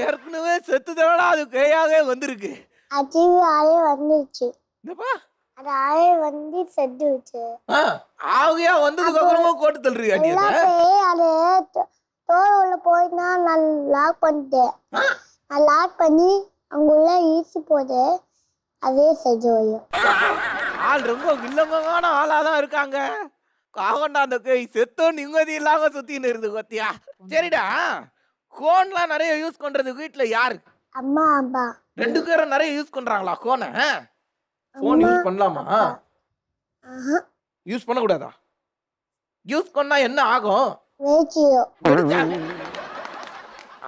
ஏற்கனவே செத்து தானடா அது பேயாவே வந்திருக்கு. அது ஆளே வந்துச்சு. என்னப்பா? அது ஆளே வந்து செத்துச்சு. ஆகையா வந்ததுக்கு அப்புறமா கோட்டு தள்ளுறியா நீ? அது தோல் உள்ள போயினா நான் லாக் பண்ணிட்டேன். நான் லாக் பண்ணி அங்க உள்ள ஈசி போது அதே செஞ்சு போயும். ஆள் ரொம்ப வில்லங்கமான ஆளாதான் இருக்காங்க. காகண்டா அந்த கை செத்தோ நிம்மதி இல்லாம சுத்தின்னு இருந்து கொத்தியா. சரிடா, கோன்லாம் நிறைய யூஸ் பண்றது வீட்டுல யாரு? அம்மா அப்பா ரெண்டு பேரும் நிறைய யூஸ் பண்றாங்களா கோனை? போன் யூஸ் பண்ணலாமா? யூஸ் பண்ண கூடாதா? யூஸ் பண்ணா என்ன ஆகும்? வெடிச்சிடும்.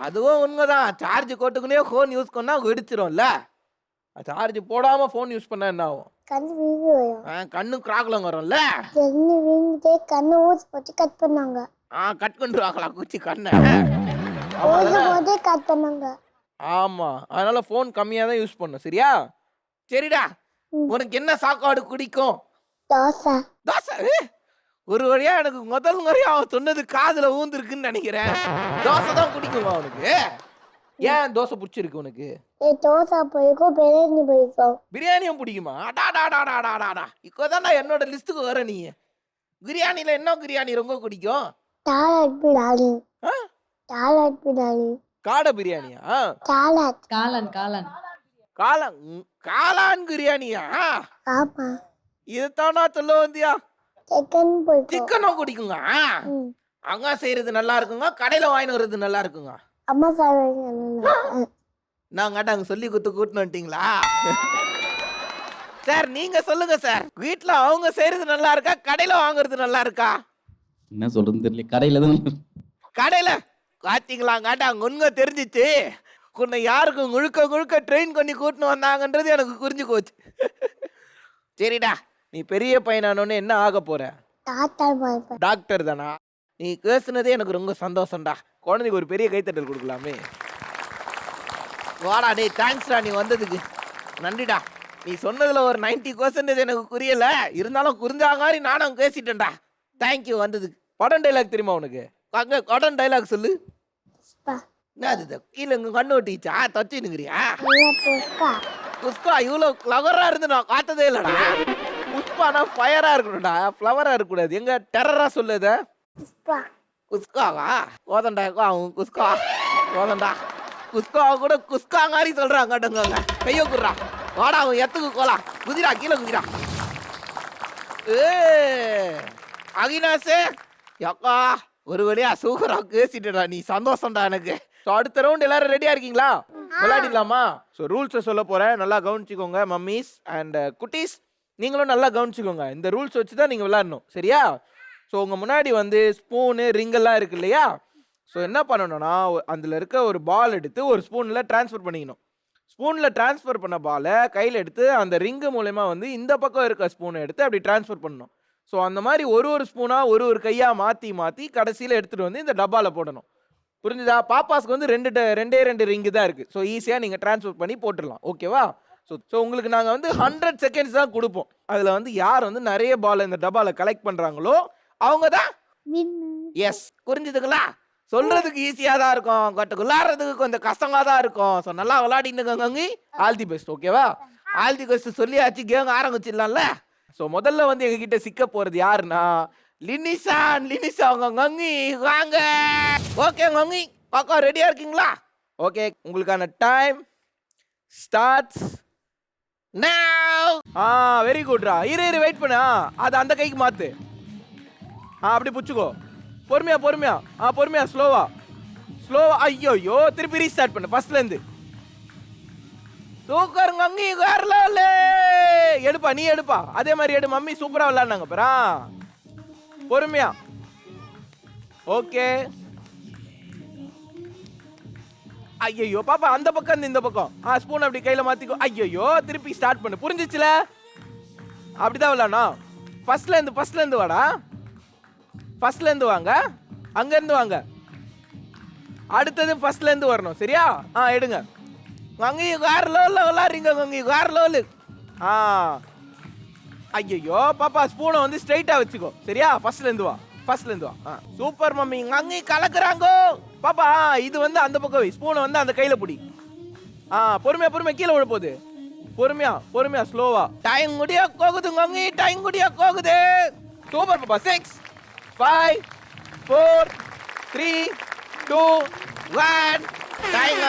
அதுவும் உண்மைதான். சார்ஜ் கோட்டுக்குனே போன் யூஸ் பண்ணா வெடிச்சிரும்ல. சார்ஜ் போடாம போன் யூஸ் பண்ணா என்ன ஆகும்? கண்ணு வீங்கி போயும். கண்ணு கிராக்லாம் வரும்ல. கண்ணு வீங்கிட்டே கண்ணு ஊசி போட்டு கட் பண்ணாங்க. கட் பண்ணிடுவாங்களா குச்சி கண்ணை? ஊசி போட்டு கட் பண்ணாங்க. ஆமா, அதனால போன் கம்மியா தான் யூஸ் பண்ணும். சரியா? சரிடா, உனக்கு என்ன சாப்பாடு குடிக்கும்? தோசை. தோசை? ஒரு வழியா எனக்கு முதல் முறையா அவன் சொன்னது காதுல ஊந்துருக்குன்னு நினைக்கிறேன். தோசை தான் குடிக்குமா உனக்கு? ஏன் தோசை பிடிச்சிருக்கு உனக்கு? தோசை பிடிக்கும், பிரியாணி பிடிக்கும். பிரியாணியும் பிடிக்குமா? அடாடாடாடாடாடா, இப்போதான் நான் என்னோட லிஸ்ட்டுக்கு வர. நீ பிரியாணில என்ன பிரியாணி ரொம்ப பிடிக்கும்? தாலாட் பிரியாணி. தாலாட் பிரியாணி. காடை பிரியாணியா? தாலாட். காளான் காளான் காளான் காளான் பிரியாணியா? ஆமா. இதுதான் நான் சொல்ல வந்தியா? சிக்கன் பிடிக்கும். சிக்கனும் பிடிக்குங்க. அங்க செய்யறது நல்லா இருக்குங்க, கடையில வாங்கிட்டு வர்றது நல்லா இருக்குங்க. அம்மா சாப்பிடுங்க. நான் அங்க சொல்லி கூட்டின்னு வந்துட்டீங்களா? சார் நீங்க சொல்லுங்க சார், வீட்டுல அவங்க செய்யறது நல்லா இருக்கா கடையில வாங்குறது நல்லா இருக்கா? என்ன சொல்றதுன்னு தெரியல. கடையில தான். கடையில காத்திங்களாங்காட்ட அங்க உண்மை தெரிஞ்சிச்சு. உன்னை யாருக்கு முழுக்க முழுக்க ட்ரெயின் பண்ணி கூட்டின்னு வந்தாங்கன்றது எனக்கு புரிஞ்சு போச்சு. சரிடா, நீ பெரிய பையனானோன்னு என்ன ஆக போற? டாக்டர் பாய் டாக்டர் தானா? நீ பேசுனதே எனக்கு ரொம்ப சந்தோஷம்டா. குழந்தைக்கு ஒரு பெரிய கைத்தட்டல் கொடுக்கலாமே. வாடா டேய், தேங்க்ஸ்டா நீ வந்ததுக்கு. நன்றிடா. நீ சொன்னதுல ஒரு 90% எனக்கு புரியல. இருந்தாலும் புரிஞ்சா மாதிரி நானும் பேசிட்டேன்டா. தேங்க்யூ வந்ததுக்கு. படம் டைலாக் தெரியுமா உனக்கு? அங்க படம் டைலாக் சொல்லு. என்ன அது கீழே இங்க கண்ணு ஒட்டிச்சா தச்சுனுங்கிறியா? புஷ்பா இவ்வளோ ஃப்ளவரா இருந்து நான் பார்த்ததே இல்லடா. புஷ்பானா ஃபயரா இருக்கணும்டா, ஃப்ளவரா இருக்கக்கூடாது. எங்க டெரரா சொல்லுத? குஸ்காவா? கோதண்டா அவன் குஸ்கா கோதண்டா. குஸ்கா கூட குஸ்கா மாதிரி சொல்றாங்க. டங்க கையோ குடுறா. வாடா அவன் எத்துக்கு கோலா குதிரா, கீழே குதிரா. அகினாசே அக்கா ஒரு வழியா சூப்பரா பேசிட்டா. நீ சந்தோஷம்டா எனக்கு. ஸோ அடுத்த ரவுண்ட் எல்லாரும் ரெடியா இருக்கீங்களா? விளையாடிடலாமா? ஸோ ரூல்ஸை சொல்ல போறேன், நல்லா கவனிச்சுக்கோங்க மம்மிஸ் அண்ட் குட்டீஸ். நீங்களும் நல்லா கவனிச்சுக்கோங்க. இந்த ரூல்ஸ் வச்சு தான் நீங்கள் விளையாடணும், சரியா? ஸோ உங்கள் முன்னாடி வந்து ஸ்பூனு ரிங்கெல்லாம் இருக்கு இல்லையா? ஸோ என்ன பண்ணணும்னா அதில் இருக்க ஒரு பால் எடுத்து ஒரு ஸ்பூனில் ட்ரான்ஸ்ஃபர் பண்ணிக்கணும். ஸ்பூனில் ட்ரான்ஸ்ஃபர் பண்ண பாலை கையில் எடுத்து அந்த ரிங்கு மூலயமா வந்து இந்த பக்கம் இருக்க ஸ்பூனை எடுத்து அப்படி ட்ரான்ஸ்ஃபர் பண்ணணும். ஸோ அந்த மாதிரி ஒரு ஸ்பூனாக ஒரு கையாக மாற்றி கடைசியில் எடுத்துகிட்டு வந்து இந்த டப்பாவில் போடணும். புரிஞ்சுதா? பாப்பாஸ்க்கு வந்து ரெண்டே ரிங்கு தான் இருக்குது. ஸோ ஈஸியாக நீங்கள் ட்ரான்ஸ்ஃபர் பண்ணி போட்டுடலாம். ஓகேவா? ஸோ உங்களுக்கு நாங்கள் வந்து 100 செகண்ட்ஸ் தான் கொடுப்போம். அதில் வந்து யார் வந்து நிறைய பால் இந்த டப்பாவில் கலெக்ட் பண்ணுறாங்களோ அவங்க தான் எஸ். புரிஞ்சுதுங்களா? சொல்றதுக்கு ஈஸியாக தான் இருக்கும், பட் விளையாடுறதுக்கு கொஞ்சம் கஷ்டமாக தான் இருக்கும். ஸோ நல்லா விளையாடினுங்க. All the best. ஓகேவா? ஆல் தி பெஸ்ட் சொல்லியாச்சு, கேம் ஆரம்பிச்சிடலாம்ல. ஸோ முதல்ல வந்து எங்ககிட்ட சிக்க போகிறது யாருன்னா லினிஷா கங்கி வாங்க. ஓகே கங்கி பாக்கா ரெடியா இருக்கீங்களா? ஓகே, உங்களுக்கான டைம் ஸ்டார்ட்ஸ் நவ. வெரி குட்ரா. இரு வெயிட் பண்ணு. அது அந்த கைக்கு மாத்து. அப்படி புடிச்சுக்கோ. பொறுமையா ஸ்லோவா. ஐயோ திருப்பி ரீஸ்டார்ட் பண்ணு ஃபர்ஸ்ட்ல இருந்து. சூப்பர் கங்கி வரல. எடுப்பா, நீ எடுப்பா. அதே மாதிரி எடு. மம்மி சூப்பரா விளையாடுனாங்க பாரா. பொறுமையா. ஓகே. ஐயோ பாப்பா அந்த பக்கம் இந்த பக்கம். ஸ்பூன் அப்படி கையில மாத்திக்கோ. ஐயோ திருப்பி ஸ்டார்ட் பண்ணு. புரிஞ்சிச்சுல? அப்படிதான் விளையாடணும். ஃபர்ஸ்ட்ல இருந்து வாடா. ஃபர்ஸ்ட்ல இருந்து வாங்க. அங்க இருந்து வாங்க. அடுத்தது ஃபர்ஸ்ட்ல இருந்து வரணும், சரியா? எடுங்க. கங்கி வேற லெவல்ல விளையாடுறீங்க. கங்கி வேற லெவலு. ஐயோ பாப்பா ஸ்பூனை வந்து ஸ்ட்ரைட்டா வச்சுக்கோ, சரியா? ஃபர்ஸ்ட்ல இருந்து வா. Super mummy. கங்கி கலக்குறாங்க பாப்பா. இது வந்து அந்த பக்கம் வை. ஸ்பூனை வந்து அந்த கையில பிடி. பொறுமையா கீழே விழ போகுது. பொறுமையா ஸ்லோவா. டைம் குடியா போகுது கங்கி. சூப்பர் பாப்பா. 6 5 4 3 2 1 டைம்.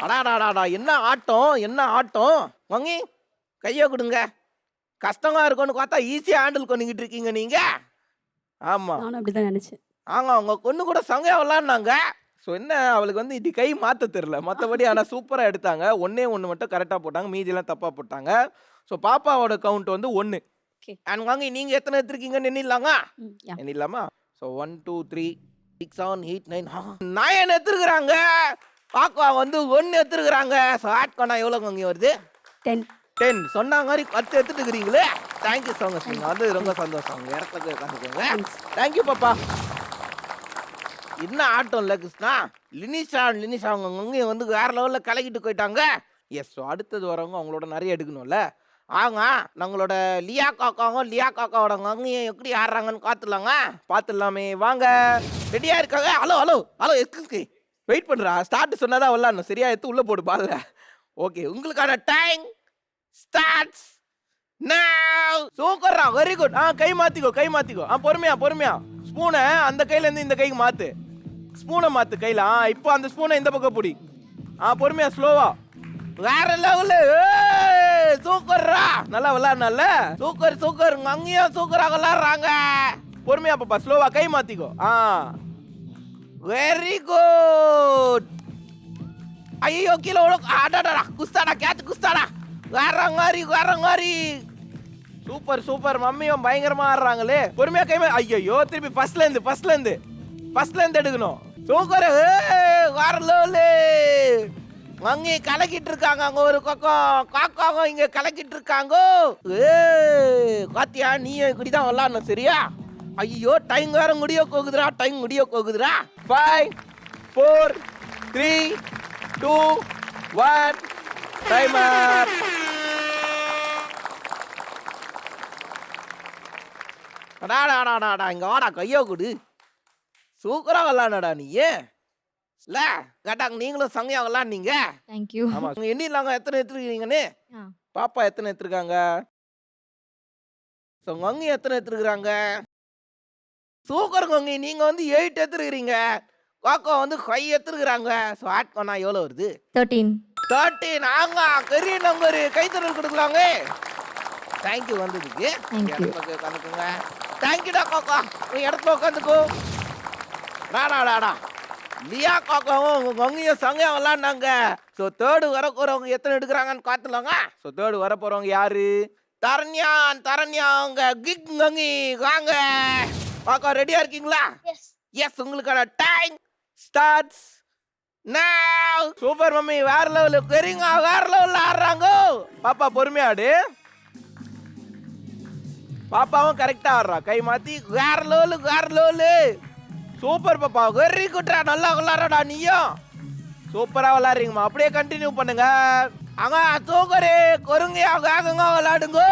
அடாடாடா என்ன ஆட்டம். வாங்கி கையை கொடுங்க. கஷ்டமா இருக்கும்னு பார்த்தா ஈஸியா ஹேண்டில் பண்ணிக்கிட்டு இருக்கீங்க நீங்க. ஆமா, நானும் அப்படிதான் நினைச்சேன். அவங்க பொண்ணு கூட சங்கையா விளாட்னாங்க. ஸோ என்ன அவளுக்கு வந்து இப்படி கை மாற்ற தெரியல. மற்றபடி ஆனால் சூப்பராக எடுத்தாங்க. ஒன்னே மட்டும் கரெக்டாக போட்டாங்க, மீதியெல்லாம் தப்பாக போட்டாங்க. ஸோ பாப்பாவோட கவுண்ட் வந்து 1. அண்ட் வாங்கி நீங்கள் எத்தனை எடுத்துருக்கீங்கன்னு எண்ணிடலாமா? ஸோ 1 2 3 6 7 8 9 9 எடுத்துருக்குறாங்க. பாப்பா வந்து 1 எடுத்துருக்குறாங்க. ஸோ ஆட் பண்ணா எவ்வளோ வாங்கி வருது? 10 சொன்னாங்க மாதிரி 10 எடுத்துட்டுக்கிறீங்களே. Thank you so much. நீங்கள் வந்து ரொம்ப சந்தோஷம். உங்கள் இடத்துக்கு உட்காந்துக்கோங்க. தேங்க்யூ பாப்பா. என்ன ஆட்டம் இல்லை கிருஷ்ணா. லினிஷா அவங்க வந்து வேற லெவலில் கலக்கிட்டு போயிட்டாங்க. எஸ். ஸோ அடுத்தது வரவங்க அவங்களோட நிறைய எடுக்கணும்ல. நம்மளோட லியா காக்காவோட கங்கையை எப்படி ஆடுறாங்கன்னு பார்த்துடலாமே. வாங்க, ரெடியா இருக்காங்க? ஹலோ எக்ஸ்கியூஸ்க்கு வெயிட் பண்ணுறா. ஸ்டார்ட் சொன்னாதான் விளாடணும், சரியா? எடுத்து உள்ளே போடு பால்ல. ஓகே, உங்களுக்கான டைம் ஸ்டார்ட்ஸ் நவ. சூப்பர்ரா, வெரி குட். கை மாத்திக்கோ. பொறுமையா ஸ்பூனை அந்த கையில இருந்து இந்த கைக்கு மாத்து. ஸ்பூனை மாத்து கையில. இப்போ அந்த ஸ்பூனை இந்த பக்கம் பிடி. பொறுமையா ஸ்லோவா. வேற லெவலு. சூப்பர்ரா, நல்லா விளையாடுனால. சூப்பர். அங்கேயும் சூப்பரா விளையாடுறாங்க. பொறுமையா பாப்பா, ஸ்லோவா. கை மாத்திக்கோ. Very good. ஐயோ கீழே அடாடா. குஸ்தாடா, கேட்ச் குஸ்தாடா. வேற மாதிரி. சூப்பர். மம்மியும் பயங்கரமா ஆடுறாங்களே. பொறுமையா கைமா. ஐயோ திருப்பி ஃபர்ஸ்ட்ல இருந்து எடுக்கணும். சூப்பர். வேற லெவலு. அங்கே கலக்கிட்டு இருக்காங்க. அங்க ஒரு பக்கம் காக்காவும் இங்க கலக்கிட்டு இருக்காங்க. காத்தியா நீ இப்படிதான் விளாடணும் சரியா? ஐயோ டைம் வேற முடிய போகுதுடா, டைம் முடிய போகுதுடா. 5 4 3 2 1 டைமர். அடாடாடாடா இங்க வாடா, கையோ கொடு. சூப்பரா விளாடடா நீ. இல்ல கேட்டாங்க நீங்களும் சங்கையா விளாடுனீங்க. தேங்க்யூ. ஆமா எண்ணிலாங்க எத்தனை எடுத்துருக்கீங்கன்னு. பாப்பா எத்தனை எடுத்துருக்காங்க? கங்கி எத்தனை எடுத்துருக்காங்க? சூப்பர் கங்கி, நீங்க வந்து 8 எடுத்துருக்கீங்க. காக்கா வந்து 5 எடுத்துருக்காங்க. ஸோ ஆட் பண்ணா எவ்வளோ வருது? 13. 13. ஆங்க பெரிய நம்பர், கைத்தறல் கொடுக்கலாங்க. தேங்க்யூ வந்ததுக்கு. Thank you. உட்காந்துக்குங்க. தேங்க்யூடா காக்கா, உன் இடத்துல உட்காந்துக்கோ. டாடா லியா காக்காவும் உங்க கங்கியும் சங்கையா விளாண்டாங்க. ஸோ தேர்டு வர போறவங்க எத்தனை எடுக்கிறாங்கன்னு காத்துலாங்க. ஸோ தேர்டு வர போறவங்க யாரு? தரண்யா உங்க கிக் கங்கி வாங்க. காக்கா ரெடியா இருக்கீங்களா? எஸ், உங்களுக்கான டைம் ஸ்டார்ட்ஸ் நவ. சூப்பர் மம்மி, வேற லெவல் பெரியங்க, வேற லெவல்ல ஆடுறாங்க. பாப்பா பொறுமையாடு. பாப்பாவும் கரெக்டா ஆடுறா, கை மாத்தி. வேற லெவலு. சூப்பர் பாப்பா, வெரி குட்ரா, நல்லா விளாடுறடா நீயும். சூப்பரா விளாடுறீங்கம்மா, அப்படியே கண்டினியூ பண்ணுங்க. அங்க சூக்கரு கொருங்கயா வேகங்க விளாடுங்க.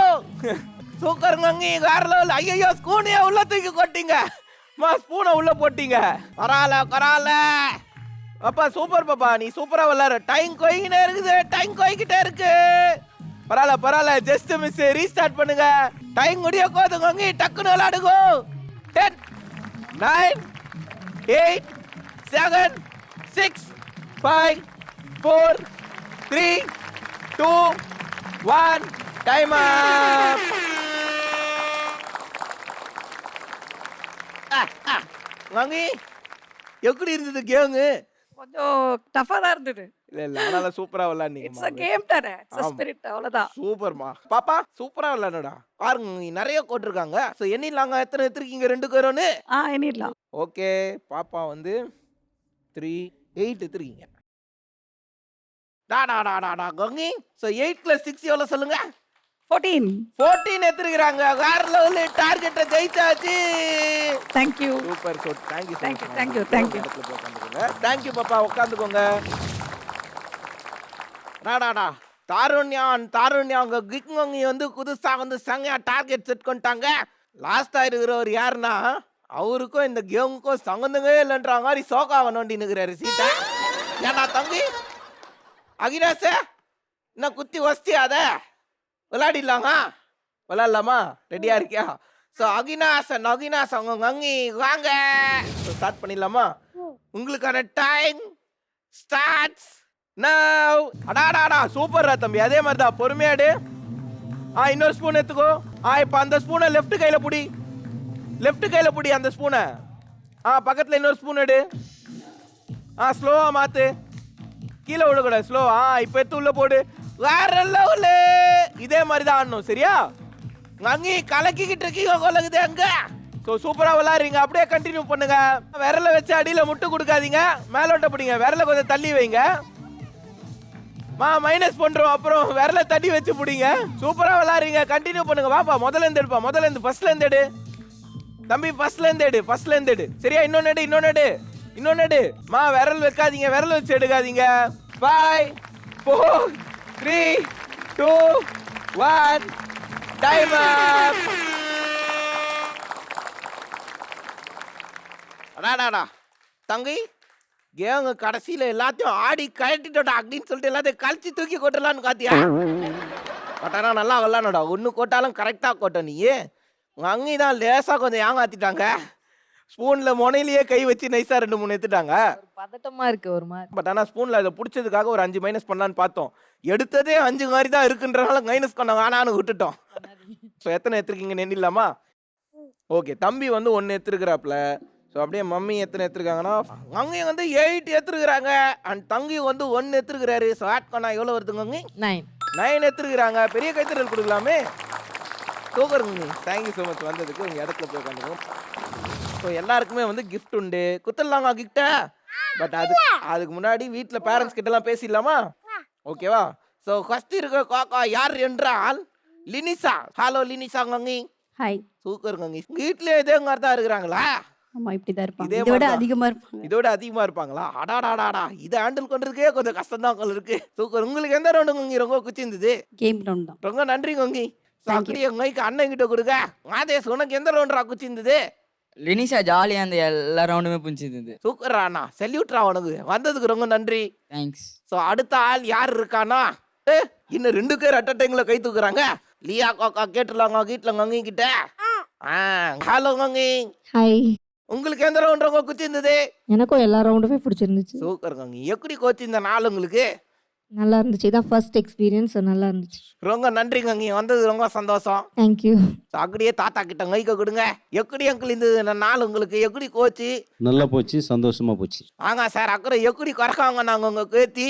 சூக்கருங்க வேற லெவல். ஐயோ ஸ்பூனையா உள்ள தூக்கி கொட்டிங்க. ஸ்பூனை உள்ள போட்டீங்க. பரவாயில்ல. பாப்பா சூப்பர் பாப்பா, நீ சூப்பரா விளாடுற. டைம் கொய்கிட்டே இருக்கு. பரவாயில்ல, ஜஸ்ட் மிஸ். ரீஸ்டார்ட் பண்ணுங்க. டைம் முடிய போதுங்க, டக்குன்னு விளாடுங்க. 10 9 8 7 6 5 4 3 2 1 டைம் அப். வாங்கி எப்படி இருந்தது கேமு? கொஞ்சம் டஃபா தான் இருந்தது. இல்ல அதனால சூப்பரா விளையாடுனீங்க. இட்ஸ் a கேம் தானே, இட்ஸ் a spirit, அவ்வளவுதான். சூப்பர்மா. பாப்பா சூப்பரா விளையாடுடா. பாருங்க நீ நிறைய போட்டிருக்காங்க. சோ எண்ணிலாங்க எத்தனை எடுத்துருக்கீங்க ரெண்டு பேரும்? எண்ணிடலாம். ஓகே, பாப்பா வந்து 3 8 எடுத்துருக்கீங்க. டாடா கங்கி. சோ 8 + 6 எவ்வளவு சொல்லுங்க? 14 எடுத்துருக்காங்க. வேற லெவல், டார்கெட்டை ஜெயிச்சாச்சு. Thank you. Super. So thank you. Thank you. Thank you பாப்பா, உட்காந்துக்கோங்க. டாடா தாருண்யா உங்க கிக்ங்கி வந்து புதுசா வந்து சங்கையா டார்கெட் செட் பண்ணிட்டாங்க. லாஸ்டா இருக்கிறவர் யாருன்னா, அவருக்கும் இந்த கேமுக்கும் சங்கந்தமே இல்லைன்ற மாதிரி சோகாவை நோண்டி நிற்கிறாரு சீட்டை. ஏன்னா தம்பி அகினாச என்ன குத்தி வசதியாத விளையாடலாமா? ரெடியா இருக்கியா? ஸோ அகினாஸ் அவங்க கங்கி வாங்க. ஸ்டார்ட் பண்ணிடலாமா? உங்களுக்கான டைம் ஸ்டார்ட்ஸ் நவ். அடாடாடா சூப்பர்ரா தம்பி, அதே மாதிரி தான் பொறுமையாடு. இன்னொரு ஸ்பூன் எடுத்துக்கோ. இப்போ அந்த ஸ்பூனை லெஃப்ட் கையில புடி அந்த ஸ்பூனை. பக்கத்துல இன்னொரு ஸ்பூன் எடு. ஸ்லோவா மாத்து, கீழே விடக்கூடாது, ஸ்லோ. இப்போ எடுத்து உள்ள போடு. வேற லெவலு. இதே மாதிரி தான் ஆடணும் சரியா? அங்கே கலக்கிக்கிட்டு இருக்கீங்க கொலகுது அங்க. ஸோ சூப்பரா விளாடுறீங்க, அப்படியே கண்டினியூ பண்ணுங்க. விரல வச்சு அடியில முட்டு கொடுக்காதீங்க, மேலோட்ட பிடிங்க. விரல கொஞ்சம் தள்ளி வைங்க. மைனஸ் பண்றோம், அப்புறம் விரல தட்டி வச்சு பிடிங்க. சூப்பரா விளாடுறீங்க, கண்டினியூ பண்ணுங்க. பாப்பா முதல்ல இருந்து எடுப்பா, ஃபர்ஸ்ட்ல இருந்து எடு தம்பி, ஃபர்ஸ்ட்ல இருந்து எடு சரியா? இன்னொன்னு எடு. விரல் வைக்காதீங்க, விரல் வச்சு எடுக்காதீங்க. 5 4 3 2 1 டைம் அப். அடாடாடா தங்கி கேங்க கடைசியில எல்லாத்தையும் ஆடி கழட்டிட்டோடா அப்படின்னு சொல்லிட்டு எல்லாத்தையும் கழிச்சு தூக்கி கொட்டலான்னு காத்தியா? கொட்டானா நல்லா விளாடா. ஒன்று கொட்டாலும் கரெக்டா கொட்ட. நீ உங்க அங்கி தான் லேசா கொஞ்சம் ஏமாத்திட்டாங்க. ஸ்பூன்ல முனையிலேயே கை வச்சு நைஸா 2-3 எடுத்துட்டாங்க. பதட்டமா இருக்கு ஒரு மாதிரி. பட் ஆனா ஸ்பூன்ல அதை பிடிச்சதுக்காக ஒரு 5 மைனஸ் பண்ணலான்னு பார்த்தோம். எடுத்ததே 5 மாதிரி தான் இருக்குன்றனால மைனஸ் பண்ண வேணான்னு விட்டுட்டோம். ஸோ எத்தனை எடுத்துருக்கீங்கன்னு எண்ணிடலாமா? ஓகே, தம்பி வந்து 1 எடுத்துருக்கிறாப்ல. ஸோ அப்படியே மம்மி எத்தனை எடுத்துருக்காங்கன்னா, அங்கே வந்து 8 எடுத்துருக்குறாங்க. அண்ட் தங்கி வந்து 1 எடுத்துருக்கிறாரு. ஸோ ஆட் பண்ணா எவ்வளோ வருதுங்க? 9 எடுத்துருக்குறாங்க. பெரிய கைத்தறல் கொடுக்கலாமே. சூப்பருங்க, தேங்க்யூ ஸோ மச் வந்ததுக்கு. உங்கள் இடத்துல போய் உட்காந்துக்கோங்க. ஸோ எல்லாருக்குமே வந்து கிஃப்ட் உண்டு, குத்தலாங்க கிஃப்டை. பட் அதுக்கு முன்னாடி வீட்டில் பேரண்ட்ஸ் கிட்டலாம் பேசிடலாமா? ஓகேவா? ஸோ ஃபர்ஸ்ட் இருக்கிற காக்கா யார் என்றால் லினிசா. ஹலோ லினிசா கங்கி. ஹாய். சூப்பர் கங்கி. வீட்லயே இதே மாதிரி தான் இருக்கிறாங்களா? ஆமா இப்படிதான் இருப்பாங்க. இதே இதை விட மாதிரி தான். அதிகமா இருப்பாங்க. இதோட அதிகமா இருப்பாங்களா? அடாடாடாடா, இதை ஹேண்டில் பண்றதுக்கே கொஞ்சம் கஷ்டம் தான் போல இருக்கு. சூப்பர். உங்களுக்கு எந்த ரவுண்டு கங்கி ரொம்ப குச்சிருந்தது? கேம் ரவுண்ட் தான். ரொம்ப நன்றி கங்கி. So Thank you. அப்படியே மைக்கு அண்ணன் கிட்ட கொடுங்க. மாதேஷ் உனக்கு எந்த ரவுண்டரா குச்சிருந்தது? லினிஷா ஜாலியாக அந்த எல்லா ரவுண்டுமே புரிஞ்சிருந்தது. சூப்பர் அண்ணா, செல்யூட்ரா உனக்கு வந்ததுக்கு ரொம்ப நன்றி. தேங்க்ஸ். ஸோ அடுத்த ஆள் யார் இருக்கானா? இன்னும் 2 பேர் அட் டைம்ல கை தூக்குறாங்க. லியா காக்கா கேட்டுலாங்க வீட்டுல கங்கி கிட்ட. ஹலோ கங்கி. ஹாய். உங்களுக்கு எந்த ரவுண்ட் ரொம்ப குச்சிருந்தது? எனக்கும் எல்லா ரவுண்டுமே பிடிச்சிருந்துச்சு. சூப்பர் கங்கி. எப்படி கோச்சு இந்த நாள் உங்களுக்கு? நல்லா இருந்துச்சு. இதான் ஃபர்ஸ்ட் எக்ஸ்பீரியன்ஸ். நல்லா இருந்துச்சு. ரொம்ப நன்றி கங்கி, வந்தது ரொம்ப சந்தோஷம். தேங்க்யூ. ஸோ அப்படியே தாத்தா கிட்ட கைக்க கொடுங்க. எப்படி அங்கிள் இந்த நாள் உங்களுக்கு எப்படி கோச்சு? நல்லா போச்சு, சந்தோஷமா போச்சு. ஆங்க சார், அக்கறை எப்படி குறைக்காங்க நாங்கள் உங்கள் கேத்தி.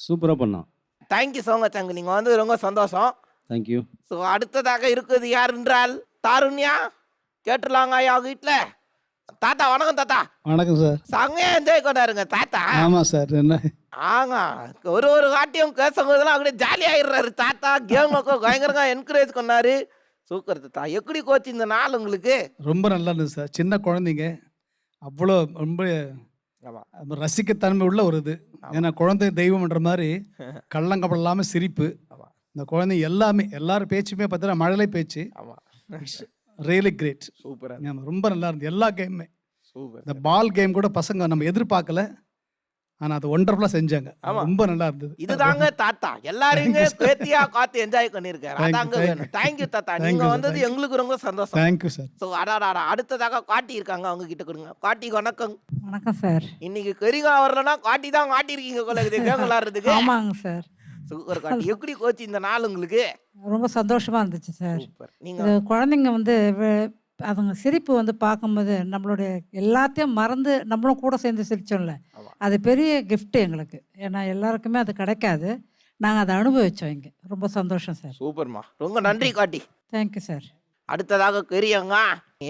சூப்பராக பண்ணோம். தேங்க்யூ ஸோ மச் அங்கிள், நீங்கள் வந்து ரொம்ப சந்தோஷம். தேங்க்யூ. ஸோ அடுத்ததாக இருக்குது யார் என்றால் தாருண்யா. கேட்டுலாங்க ஐயா வீட்டில். தாத்தா வணக்கம் தாத்தா. வணக்கம் சார். செம்மையா என்ஜாய் கொண்டாருங்க தாத்தா. ஆமாம் சார். என்ன ஆங்க, ஒரு வாட்டியும் பேசும்போதெல்லாம் அப்படியே ஜாலியாகிடுறாரு தாத்தா. கேம் பயங்கரமா என்கரேஜ் பண்ணாரு. சூப்பர் தாத்தா. எப்படி கோச்சு இந்த நாள் உங்களுக்கு? ரொம்ப நல்லா இருந்தது சார். சின்ன குழந்தைங்க அவ்வளோ ரொம்ப ஆமா ரசிக்கத்தன்மை உள்ள ஒரு இது. ஏன்னா குழந்தை தெய்வம்ன்ற மாதிரி கள்ளங்கப்படம் இல்லாமல் சிரிப்பு. ஆமா இந்த குழந்தைங்க எல்லாரும் பேச்சுமே பார்த்தீங்கன்னா மழலை பேச்சு. ஆமா ரியலி கிரேட். சூப்பரா ரொம்ப நல்லா இருந்தது எல்லா கேமுமே. சூப்பர். இந்த பால் கேம் கூட பசங்க நம்ம எதிர்பார்க்கல, ஆனால் அது ஒண்டர்ஃபுல்லாக செஞ்சாங்க. ஆமா. ரொம்ப நல்லா இருந்தது. இதுதாங்க தாத்தா, எல்லாரையுமே பேத்தியா காத்து என்ஜாய் பண்ணிருக்காரு. அதாங்க வேணும். தேங்க்யூ தாத்தா, நீங்க வந்தது எங்களுக்கு ரொம்ப சந்தோஷம். Thank you sir. ஸோ அடாடா, அடுத்ததாக காட்டி இருக்காங்க, அவங்க கிட்ட கொடுங்க. காட்டி வணக்கம். வணக்கம் சார். இன்னைக்கு கரிகா வரலன்னா காட்டி தான் காட்டியிருக்கீங்க போல இருக்குது கேம் விளாடுறதுக்கு. ஆமாங்க சார். சூப்பர் காட்டி. எப்படி கோச்சு இந்த நாள் உங்களுக்கு? ரொம்ப சந்தோஷமா இருந்துச்சு சார். சூப்பர். நீங்க இது குழந்தைங்க வந்து அதுங்க சிரிப்பு வந்து பார்க்கும்போது நம்மளுடைய எல்லாத்தையும் மறந்து நம்மளும் கூட சேர்ந்து சிரிச்சோம்ல, ஆமா. அது பெரிய gift எங்களுக்கு. ஏன்னா எல்லாருக்குமே அது கிடைக்காது. நாங்கள் அதை அனுபவிச்சோம் இங்கே. ரொம்ப சந்தோஷம் சார். சூப்பர்மா, ரொம்ப நன்றி காட்டி. Thank you sir. அடுத்ததாக கரியாங்க,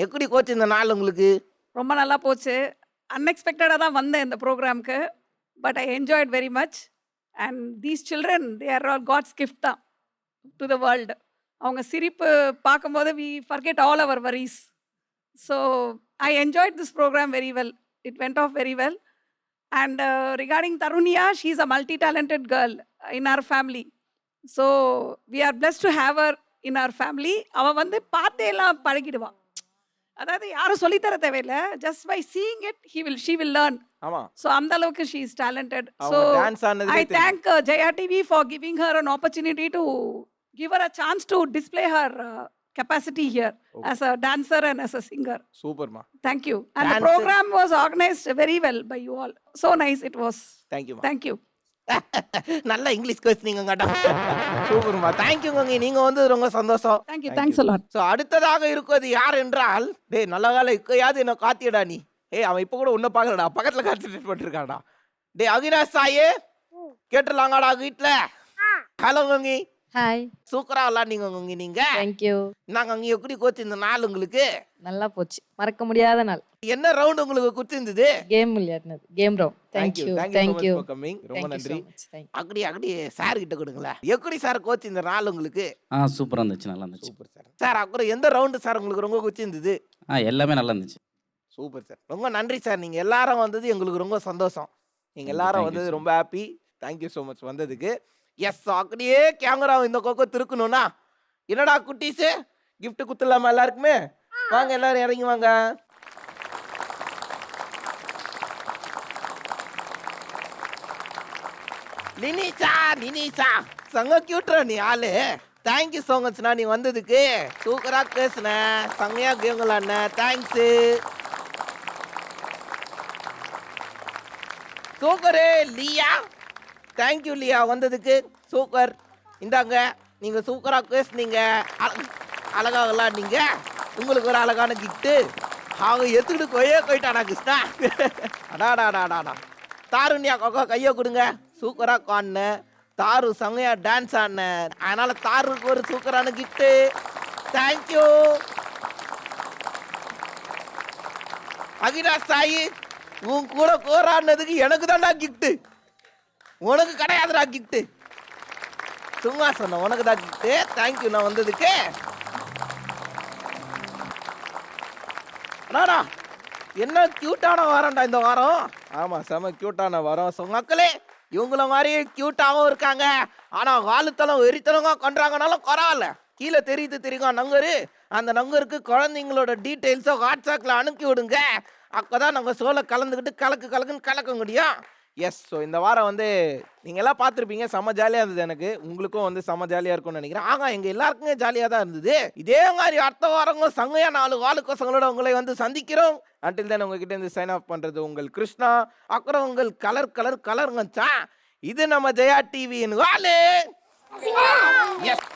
எப்படி கோச்சு இந்த நாள் உங்களுக்கு? ரொம்ப நல்லா போச்சு. அன்எக்ஸ்பெக்டடாக தான் வந்தேன் இந்த ப்ரோக்ராம்க்கு. But I enjoyed very much. And these children they are all God's gift தான் டு த வேர்ல்டு. அவங்க சிரிப்பு பார்க்கும்போது we forget all our worries. So I enjoyed this programme very well. It went off very well. And regarding Taruniya, she is a multi talented girl in our family. So we are blessed to have her in our family. அவள் வந்து பார்த்தே எல்லாம் பழகிடுவான். அதாவது யாரும் சொல்லித்தர தேவையில்லை. Just by seeing it she will learn. ஆமா. ஸோ அந்த அளவுக்கு ஷீ இஸ் டேலண்டட். ஸோ அவங்க டான்ஸ் ஆனது I thank Jaya TV for giving her an opportunity to give her a chance to display her capacity here as a dancer and as a singer. சூப்பர்மா. Thank you. And the Dancer. program was organized very well by you all. So nice it was. தேங்க்யூமா. Thank you. நல்ல English பேசுனீங்க கேட்டா. சூப்பர்மா, தேங்க்யூங்க. நீங்க வந்து ரொம்ப சந்தோஷம். Thank you. Thanks a lot. So அடுத்ததாக இருப்பது யார் என்றால், டேய் நல்ல வேலை இப்பயாவது என்ன காத்தியடா நீ. அவன் இப்போ கூட உன்னை பார்க்கலடா, பக்கத்தில் கான்சென்ட்ரேட் பண்ணிருக்காடா. டேய் அவினாஷ் சாயே, கேட்டுலாங்கடா வீட்டில். ஹலோ கங்கி. ஹாய். சூப்பரா விளாண்டீங்க கங்கி. நீங்க தேங்க்யூ. நாங்கள் அங்கே எப்படி கோச்சு இந்த நாள் உங்களுக்கு? நல்லா போச்சு. மறக்க முடியாத நாள். என்ன ரவுண்ட் உங்களுக்கு குத்திருந்தது? கேம் விளையாடினது. Game round. தேங்க்யூ. தேங்க்யூ. ரொம்ப நன்றி. தேங்க்யூ. அப்படியே சார் கிட்ட கொடுங்களேன். எப்படி சார் கோச்சு இந்த நாள் உங்களுக்கு? சூப்பராக இருந்துச்சு, நல்லா இருந்துச்சு. Super sir. சார் அப்புறம் எந்த ரவுண்டு சார் உங்களுக்கு ரொம்ப குச்சிருந்தது? எல்லாமே நல்லா இருந்துச்சு. Super sir. ரொம்ப நன்றி சார். நீங்கள் எல்லாரும் வந்தது எங்களுக்கு ரொம்ப சந்தோஷம். நீங்கள் எல்லாரும் Thank you, வந்தது sir. ரொம்ப ஹாப்பி. தேங்க்யூ ஸோ மச் வந்ததுக்கு. எஸ், அப்படியே கேமரா இந்த பக்கம் திருக்கணும்னா, என்னடா குட்டீஸு கிஃப்ட் குத்துலாமா எல்லாருக்குமே? வாங்க எல்லாரும் இறங்கி வாங்க. லினிஷா சங்க கியூட்ரா நீ ஆளு. தேங்க்யூ ஸோ மச்ண்ணா நீ வந்ததுக்கு. சூப்பராக பேசுன, செம்மையா கேம் விளாட்ன. தேங்க்ஸு. சூப்பரு லியா. தேங்க்யூ லியா வந்ததுக்கு. சூப்பர். இந்தாங்க, நீங்கள் சூப்பராக பேசுனீங்க, அழகாக விளாட்னீங்க. உங்களுக்கு ஒரு அழகான கிஃப்ட்டு. அவங்க எடுத்துக்கிட்டு போயிட்டானா கிருஷ்ணா. அடாடாடாடாடா. தாருண்யா கொக்கா கையை கொடுங்க. சூப்பராக காண தாரு செம்மையா டான்ஸ் ஆடின, அதனால தாருக்கு ஒரு சூப்பரான கிஃப்ட்டு. தேங்க்யூ. அகிராஜ் சாயி, உன் கூட போராடினதுக்கு எனக்கு தான்டா கிஃப்ட்டு, உனக்கு கிடையாதுடா கிஃப்ட்டு. சும்மா சொன்னேன் உனக்கு தான் கிஃப்ட்டு. தேங்க்யூ நான் வந்ததுக்கு. அண்ணா என்ன க்யூட்டான வாரம்டா இந்த வாரம். ஆமாம் செம க்யூட்டான வாரம். ஸோ மக்களே இவங்கள மாதிரி க்யூட்டாகவும் இருக்காங்க. ஆனால் வாழுத்தலம் வெறித்தலங்க கொண்டாங்கனாலும் பரவாயில்ல. கீழே தெரியுங்க நங்கரு. அந்த நங்கருக்கு குழந்தைங்களோட டீட்டெயில்ஸை வாட்ஸ்அப்பில் அனுப்பி விடுங்க. அப்போ தான் நாங்கள் ஷோவில் கலந்துக்கிட்டு கலக்குன்னு கலக்க முடியும். எஸ். ஸோ இந்த வாரம் வந்து நீங்கள் எல்லாம் பார்த்துருப்பீங்க. செம்ம ஜாலியாக இருந்தது. எனக்கு உங்களுக்கும் வந்து செம்ம ஜாலியாக இருக்கும்னு நினைக்கிறேன். எங்கள் எல்லாருக்குமே ஜாலியாக தான் இருந்தது. இதே மாதிரி அடுத்த வாரங்களும் சங்கையாக 4 வாழுக்கோசங்களோட உங்களை வந்து சந்திக்கிறோம். அன்டில் தென் உங்ககிட்ட இருந்து சைன் ஆஃப் பண்ணுறது உங்கள் கிருஷ்ணா. அப்புறம் உங்கள் கலருங்கச்சா. இது நம்ம ஜெயா டிவியின் வாழு. எஸ்.